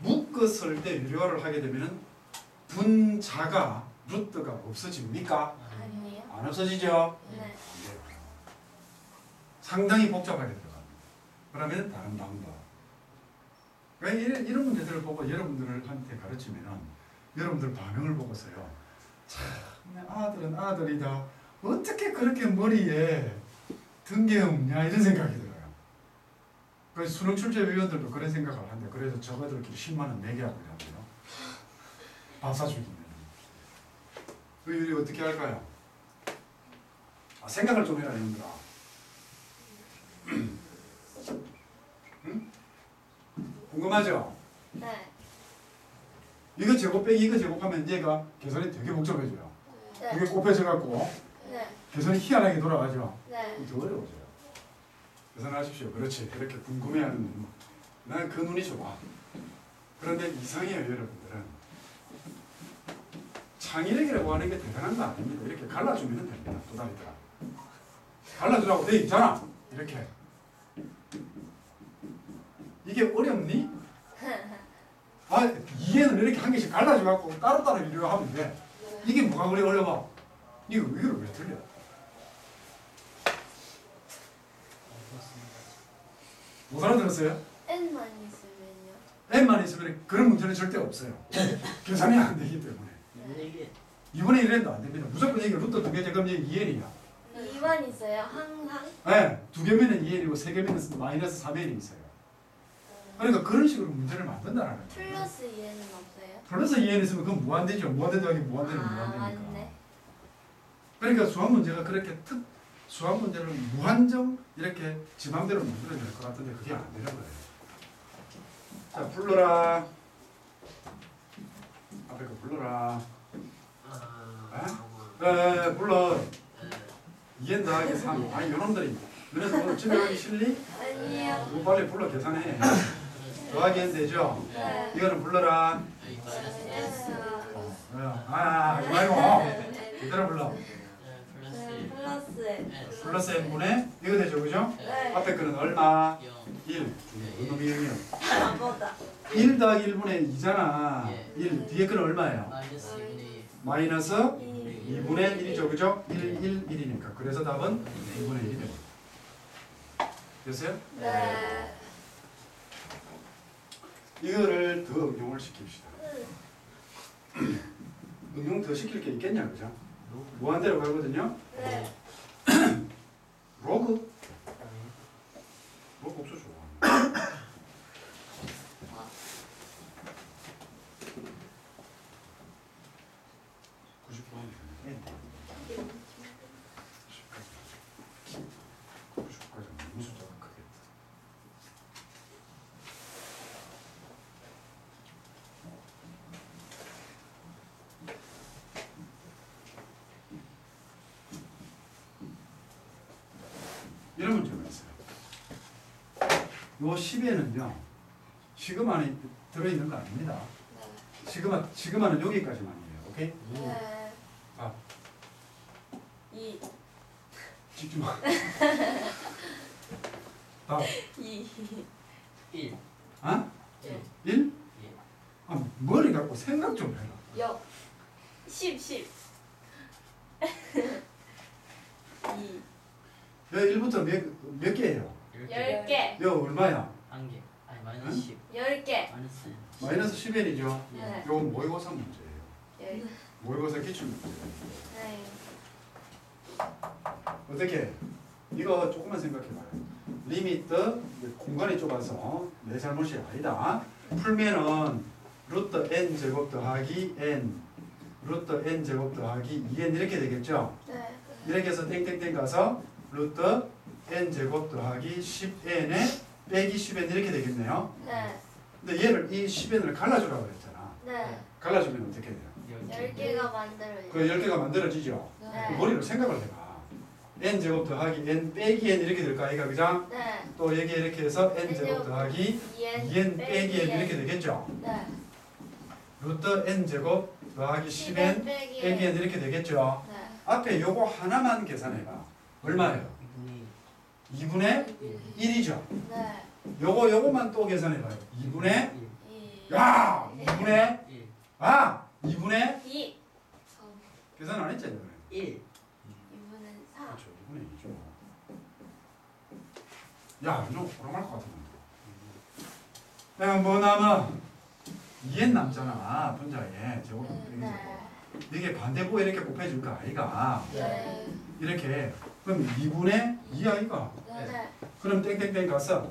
묶었을 때 유료화를 하게 되면은 분자가 루트가 없어집니까? 아니에요. 안 없어지죠? 네. 안 돼요. 상당히 복잡하게 들어갑니다. 그러면 다른 방법. 그러니까 이런 문제들을 보고 여러분들한테 가르치면은 여러분들 반응을 보고서요. 참, 아들은 아들이다. 어떻게 그렇게 머리에 든 게 없냐 이런 생각이 들어요. 그 수능 출제위원들도 그런 생각을 하는데 그래서 저거들끼리 10만 원 내게 하고 이러고요. 밥 사주기는. 우리 어떻게 할까요? 생각을 좀 해라 이놈들아. 응? 궁금하죠? 네. 이거 제곱 빼기 이거 제곱하면 얘가 계산이 되게 복잡해져요. 네. 이게 곱해져갖고 네. 계산이 희한하게 돌아가죠. 네. 더 어려워져요. 계산하십시오. 그렇지. 그렇게 궁금해하는 눈. 난 그 눈이 좋아. 그런데 이상해요, 여러분들은. 창의력이라고 하는 게 대단한 거 아닙니다. 이렇게 갈라주면 됩니다. 도다리들아. 갈라주라고 돼 있잖아. 이렇게. 이게 어렵니? 이해는 이렇게 한 개씩 갈라줘갖고 따로따로 유료하면 돼. 이게 뭐가 그리 어려워? 이거 왜 틀려? 못 알아들었어요? N만 있으면요. N만 있으면 그런 문제는 절대 없어요. 계산이 안 되기 때문에. 이게 2분의 1도 안 됩니다. 무조건 이게 루트 2개 제곱면 2n이야. 2만 있어요. 항상. 네, 2개면은 2n이고 3개면은 마이너스 3n이 있어요. 그러니까 그런 식으로 문제를 만든다는 거예요. 플러스 2에는 없어요. 플러스 2n 있으면 그건 무한대죠. 무한대 더하기 무한대는 아, 무한대니까. 맞네. 그러니까 수학 문제가 그렇게 수학 문제를 무한정 이렇게 지 맘대로 만들어야 될 것 같은데 그게 안 되는 거예요. 자, 불러라. 앞에 거 불러라. 불러. 2n 더하기 3. 아니, 요놈들이. 너네들 오늘 집에 가기 싫니? 아니요. 이거 빨리 불러 계산해. 더하기 n 되죠? 네. 이거는 불러라. 하지 말고. 그대로 불러. 네. 플러스. 플러스 n분의 이거 되죠, 그죠? 네. 앞에 거는 얼마? 1. 이놈이 0이요. 바보다. 1 더하기 1분의 2잖아. 예. 1. 뒤에 거는 얼마예요? 마이너스 2분의 마이너스 2. 2분의 1이죠, 그죠? 1, 1, 1이니까. 그래서 답은 2분의 1이 됩니다. 됐어요? 네. 이거를 더 응용을 시킵시다. 응용 더 시킬 게 있겠냐, 그죠? 무한대로 가거든요. 네. 로그? 로그 없어 좋아. 이런 문제가 있어요. 요 10에는요, 시그마는 들어있는 거 아닙니다. 시그마는 여기까지만이에요. 오케이? 네. 아, 2. 찍지 마. 답. 2. 1. 아? 1. 1? 예. 아, 머리 갖고 생각 좀 해라. 0. 10. 2. 여 1부터 몇 개예요? 10개. 여 얼마야? 한 개. 아니 마이너스 10. 10개. 마이너스. 마이너스 10n이죠? 네. 요건 모의고사 문제예요. 10. 모의고사 기출 문제. 네. 어떻게? 이거 조금만 생각해봐요. 리미트, 공간이 좁아서 내 잘못이 아니다. 풀면은 루트 n 제곱 더하기 n, 루트 n 제곱 더하기 2n 이렇게 되겠죠? 네. 이렇게 해서 땡땡땡 가서 루트 n 제곱 더하기 10n에 빼기 10n 이렇게 되겠네요. 네. 근데 얘를 이 10n을 갈라주라고 했잖아. 네. 갈라주면 어떻게 돼요? 10개가 만들어요. 그 10개가 만들어지죠. 네. 머리로 생각을 해봐. n제곱 더하기 n 빼기 n 이렇게 될까 아이가 그죠? 네. 또 여기 이렇게 해서 n제곱 더하기 2n 빼기 n 이렇게 되겠죠? 네. 루트 n제곱 더하기 10n 빼기 n 이렇게 되겠죠? 네. 앞에 요거 하나만 계산해봐. 얼마예요? 2분의 1이죠? 네. 요거만 또 계산해봐요. 2분의 2. 야! 2분의 1 2분의 2. 계산 안 했잖아요. 1 2분의 4. 그렇죠. 2분의 2죠. 야, 너 호랑할 것 같은데. 내가 뭐 남아? 2n 남잖아. 분자에 제곱 빼기 제곱. 이게 반대부에 이렇게 곱해줄 거 아이가? 네. 이렇게. 그럼 2분의 2 아이가? 네. 그럼 땡땡땡 가서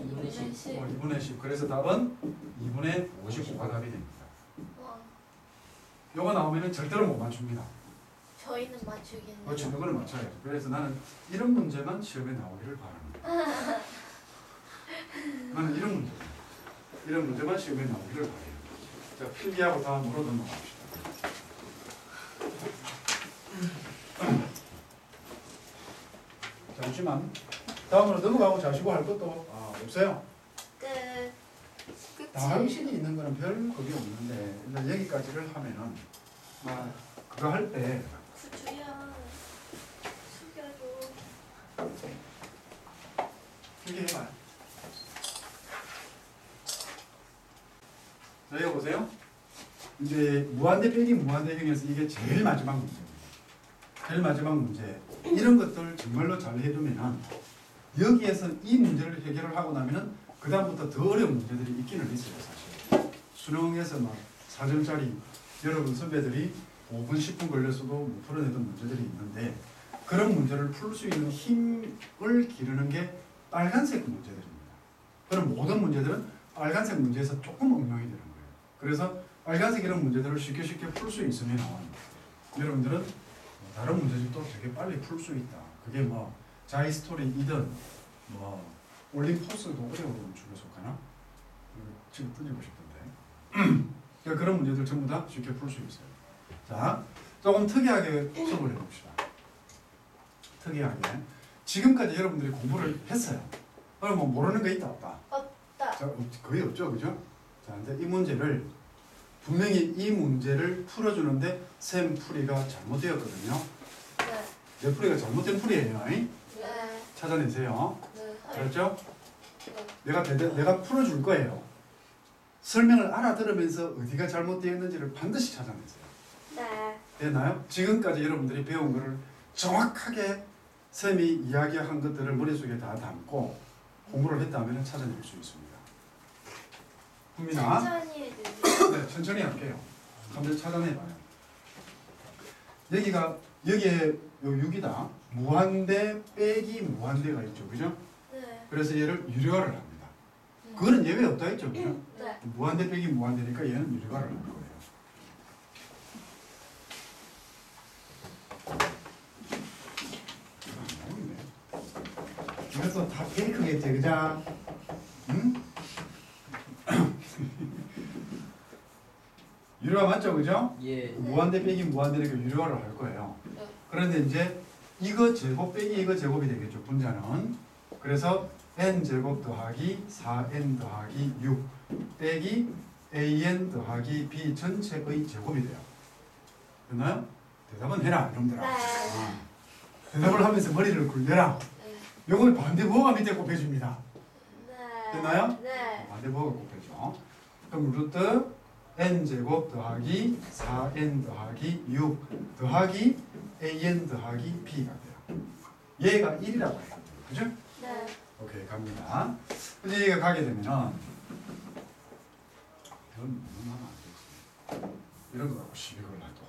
2분의 10 2분의 10. 그래서 답은 2분의 55가 답이 됩니다. 요거 나오면은 절대로 못 맞춥니다. 저희는 맞추겠네요. 그렇죠. 이거는 맞춰야죠. 그래서 나는 이런 문제만 시험에 나오기를 바랍니다. 나는 이런 문제만 시험에 나오기를 바랍니다. 자, 필기하고 다음으로 넘어갑시다. 잠시만. 다음으로 넘어가고 자시고 할 것도 없어요. 끝. 당신이 있는 거는 별 그게 없는데 일단 여기까지를 하면은 그거 할 때 구주야. 숙여줘. 이렇게 해봐요. 자, 이거 보세요. 이제 무한대 빼기 무한대형에서 이게 제일 마지막 문제입니다. 제일 마지막 문제. 이런 것들 정말로 잘 해두면은 여기에서 이 문제를 해결을 하고 나면은 그 다음부터 더 어려운 문제들이 있기는 있어요, 사실. 수능에서 막 4점짜리 여러분 선배들이 5분, 10분 걸려서도 못 풀어내던 문제들이 있는데 그런 문제를 풀 수 있는 힘을 기르는 게 빨간색 문제들입니다. 그럼 모든 문제들은 빨간색 문제에서 조금 응용이 되는 거예요. 그래서 빨간색 이런 문제들을 쉽게 풀 수 있으면 여러분들은 다른 문제집도 되게 빨리 풀 수 있다. 그게 뭐 자이스토리이든 뭐 올림포스도 어려운 축에 속하나? 지금 던지고 싶던데. 그런 문제들 전부 다 쉽게 풀 수 있어요. 자, 조금 특이하게 수업을 해봅시다. 특이하게. 지금까지 여러분들이 공부를 했어요. 그럼 뭐 모르는 거 있다 없다? 없다. 자, 거의 없죠, 그죠? 자, 근데 이 문제를 분명히 이 문제를 풀어주는데 쌤 풀이가 잘못되었거든요. 네. 내 풀이가 잘못된 풀이에요. 네. 찾아내세요. 네. 알았죠? 내가 풀어줄 거예요. 설명을 알아들으면서 어디가 잘못되었는지를 반드시 찾아내세요. 네. 됐나요? 지금까지 여러분들이 배운 거를 정확하게 쌤이 이야기한 것들을 머릿속에 다 담고 공부를 했다면 찾아낼 수 있습니다. 국민아. 천천히 해주세요. 네, 천천히 할게요. 한번 찾아내봐요. 여기에 요 6이다. 무한대 빼기 무한대가 있죠. 그죠? 네. 그래서 얘를 유료화를 합니다. 그거는 예외 없다 했죠. 그죠? 네. 무한대 빼기 무한대니까 얘는 유료화를 할 거예요. 이것도 다 페이크겠지, 그죠? 응? 유료화 맞죠, 그죠? 예 무한대 빼기 무한대니까 유료화를 할 거예요. 그런데 이제 이거 제곱 빼기 이거 제곱이 되겠죠, 분자는. 그래서 n제곱 더하기 4n 더하기 6 빼기 an 더하기 b 전체의 제곱이 돼요. 됐나요? 대답은 해라, 이놈들아. 네. 대답을 하면서 머리를 굴려라. 요걸 반대부호가 밑에 곱해줍니다. 네. 됐나요? 네. 반대부호가 곱해줘. 그럼 루트 n제곱 더하기 4n 더하기 6 더하기 an 더하기 b가 돼요. 얘가 1이라고 해요. 그죠? 네. 오케이, 갑니다. 이제 얘가 가게 되면은 이건 너무 하면 안 되지. 이런 거 갖고 시비 걸라도.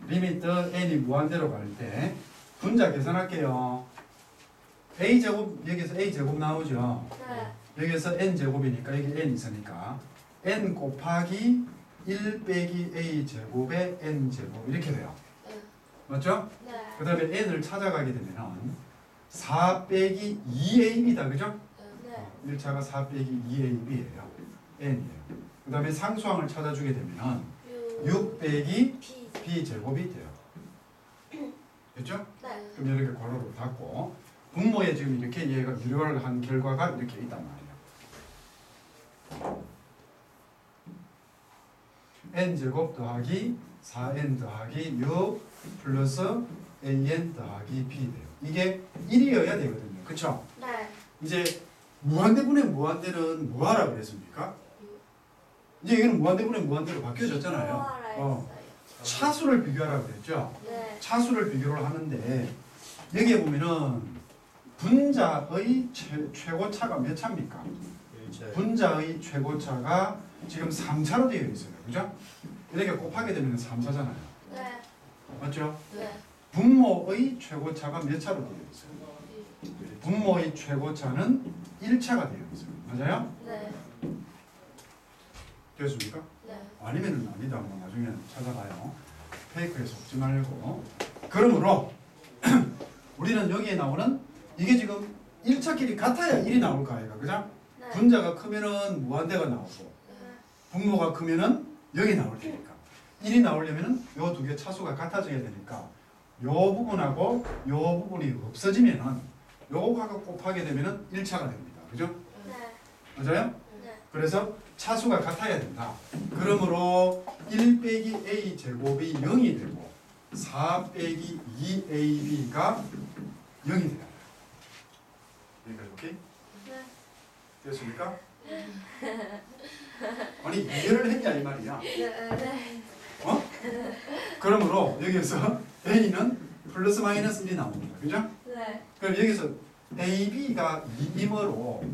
리미트 n이 무한대로 갈 때 분자 계산할게요. a제곱, 여기서 a제곱 나오죠. 네. 여기서 n제곱이니까 여기 n 있으니까 n 곱하기 1 빼기 a제곱에 n제곱 이렇게 돼요. 네. 맞죠? 네. 그 다음에 n을 찾아가게 되면은 4 빼기 2ab다. 그죠? 네. 1차가 4 빼기 2ab예요. n이에요. 그 다음에 상수항을 찾아주게 되면은 6 빼기 B. b제곱이 돼요. 됐죠? 네. 그럼 이렇게 괄호로 닫고 분모에 지금 이렇게 얘가 유료를 한 결과가 이렇게 있단 말이에요. n제곱 더하기 4n 더하기 6 플러스 an 더하기 b 돼요. 이게 1이어야 되거든요. 그쵸? 네. 이제 무한대분의 무한대는 뭐하라 그랬습니까? 이제 이거는 무한대분의 무한대로 바뀌어졌잖아요. 했어요. 차수를 비교하라 그랬죠? 네. 차수를 비교를 하는데 여기에 보면은 분자의 최고차가 몇 차입니까? 분자의 최고차가 지금 3차로 되어 있어요. 그죠? 이렇게 곱하게 되면 3차잖아요. 네. 맞죠? 네. 분모의 최고차가 몇 차로 되어 있어요? 분모의 최고차는 1차가 되어 있어요. 맞아요? 네. 됐습니까? 네. 아니면 아니다. 뭐 나중에 찾아봐요. 페이크에 속지 말고. 그러므로 우리는 여기에 나오는 이게 지금 1차끼리 같아야 1이 나올 거 아이가. 그죠? 네. 분자가 크면은 무한대가 나오고 네. 분모가 크면은 0이 나올 테니까 1이 나오려면은 요 두 개 차수가 같아져야 되니까 요 부분하고 요 부분이 없어지면은 요거가 곱하게 되면은 1차가 됩니다. 그죠? 네. 맞아요? 네. 그래서 차수가 같아야 된다. 그러므로 1 빼기 a 제곱이 0이 되고 4 빼기 2ab가 0이 돼요. 여기까지 오케이? 네. 됐습니까? 아니 이해를 했냐 이 말이야. 네. 어? 그러므로 여기서 a는 플러스 마이너스 1이 나옵니다. 그죠? 네. 그럼 여기서 ab가 2이므로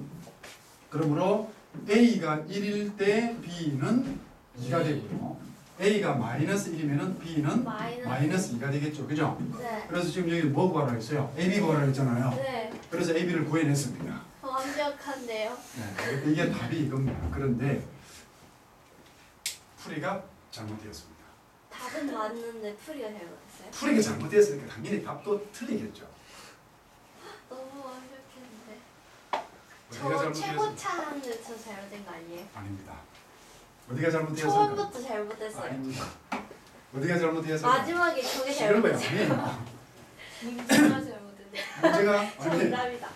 그러므로 a가 1일 때 b는 2가 되고요. a가 마이너스 1이면 b는 마이너스 2가 되겠죠. 그죠? 네. 그래서 지금 여기 뭐 구하라 했어요? ab 구하라 했잖아요. 네. 그래서 ab를 구해냈습니다. 완벽한데요. 네, 이게 답이 이겁니다. 그런데 풀이가 잘못되었습니다. 답은 맞는데 풀이가 잘못했어요. 풀이가 잘못되었으니까 당연히 답도 틀리겠죠. 너무 완벽했는데. 어디가 저 잘못되었습니까? 최고차 하는데 저 잘못된 거 아니에요? 아닙니다. 어디가 잘못되었습니까? 처음부터 잘못했어요. 아닙니다. 어디가 잘못되었습니까? 마지막에 저게 이런 거야. 잘못했어요. 아니에요. 문제가 잘못했네. 문제가 아니에요. 정답이다.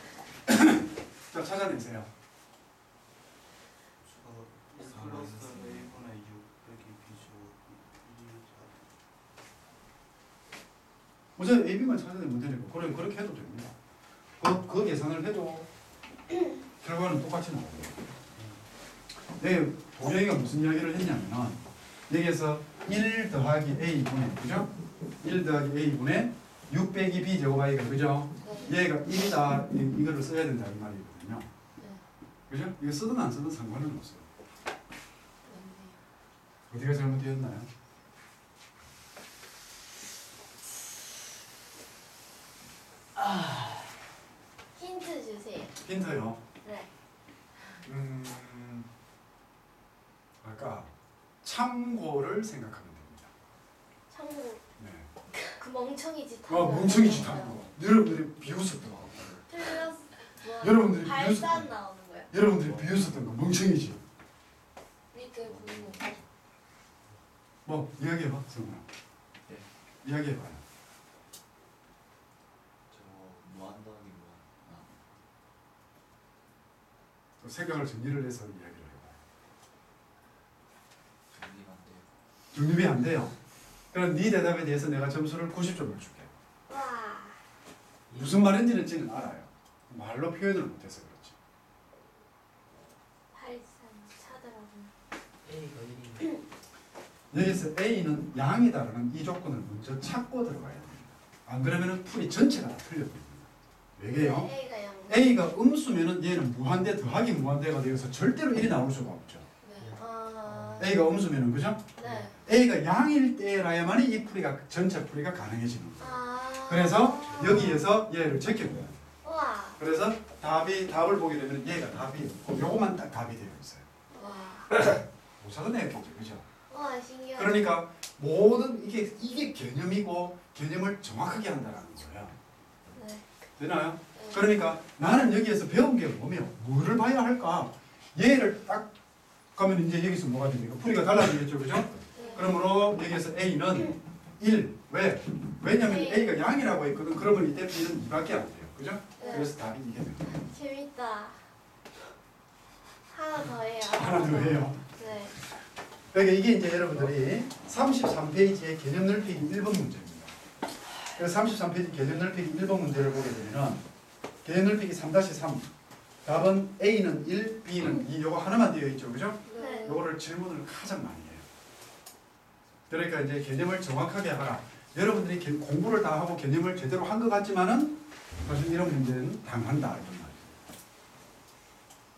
자, 찾아내세요. 우선 AB만 찾아내면 되니까 그렇게 해도 됩니다. 그 계산을 해도 결과는 똑같이 나오고요. 여기 도경이가 무슨 이야기를 했냐면 여기에서 1 더하기 A분의 그죠? 1 더하기 A분의 6 빼기 B 제곱 I가 그죠? 얘가 1이다 이거를 써야 된다 이 말이거든요. 그죠? 이거 쓰든 안 쓰든 상관은 없어요. 어디가 잘못되었나요? 힌트 주세요. 힌트요. 네. 아까 참고를 생각하면 됩니다. 참고 네. 그 멍청이 짓. 멍청이 짓 하는 거. 여러분들이 비웃었던 거. 틀렸. 뭐 여러분들이 발산 비웃었던 거. 나오는 거예요. 여러분들이 비웃었던 거 멍청이 짓. 밑에 부분. 뭐 이야기해봐, 성훈아. 네. 이야기해봐요. 또 생각을 정리를 해서 이야기를 해봐요. 정립이 안 돼요. 그럼 네 대답에 대해서 내가 점수를 90점을 줄게. 와. 무슨 말인지는 알아요. 말로 표현을 못해서 그렇지. 발산 차더라고요. A가 1이면 여기서 A는 양이다라는 이 조건을 먼저 찾고 들어가야 됩니다. 안 그러면 풀이 전체가 다 틀려버립니다. 왜게요? A가 0. A가 음수면은 얘는 무한대 더하기 무한대가 되어서 절대로 1이 나올 수가 없죠. 네. 아. A가 음수면은 그죠? 네. A가 양일 때라야만이 이 풀이가 전체 풀이가 가능해지는 거예요. 아. 그래서 여기에서 얘를 제껴줘요. 와. 그래서 답을 보게 되면 얘가 답이에요. 요것만 딱 답이 되어 있어요. 와. 못 찾아내겠죠, 그죠? 와 신기하다. 그러니까 모든 이게 개념이고 개념을 정확하게 한다는 거예요. 네. 되나요? 네. 그러니까 나는 여기에서 배운 게 뭐며 뭐를 봐야 할까? 얘를 딱 가면 이제 여기서 뭐가 됩니까? 풀이가 달라지겠죠, 그죠? 네. 그러므로 여기에서 A는 1. 왜? 왜냐면 네. A가 양이라고 했거든. 그러면 이때 B는 2밖에 안 돼요. 그죠? 네. 그래서 답이 이게 됩니다. 재밌다. 하나 더 해요. 하나 더 해요. 네. 그러니까 이게 이제 여러분들이 33페이지의 개념 넓히기 1번 문제입니다. 그래서 33페이지 개념 넓히기 1번 문제를 보게 되면 개념 넓히기 3-3 답은 A는 1, B는 2 요거 하나만 되어 있죠. 그죠? 네. 요거를 질문을 가장 많이 해요. 그러니까 이제 개념을 정확하게 하라. 여러분들이 공부를 다 하고 개념을 제대로 한 것 같지만은 사실 이런 문제는 당한다 이런 말이에요.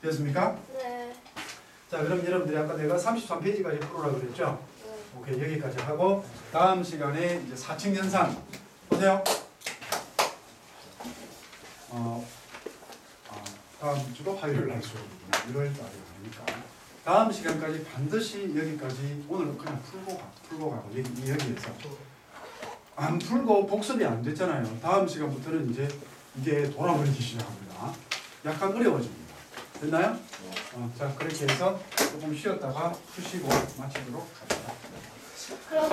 됐습니까? 네. 자, 그럼 여러분들이 아까 내가 33페이지까지 풀으라고 그랬죠? 네. 오케이, 여기까지 하고 다음 시간에 이제 4층 연산 보세요. 다음 주도 화요일 날 수업이구나. 1월 달이 아니니까 다음 시간까지 반드시 여기까지 오늘 그냥 풀고 가고 여기에서 안 풀고 복습이 안 됐잖아요. 다음 시간부터는 이제 이게 돌아버리기 시작합니다. 약간 어려워집니다. 됐나요? 자, 그렇게 해서 조금 쉬었다가 푸시고 마치도록 합시다. 그럼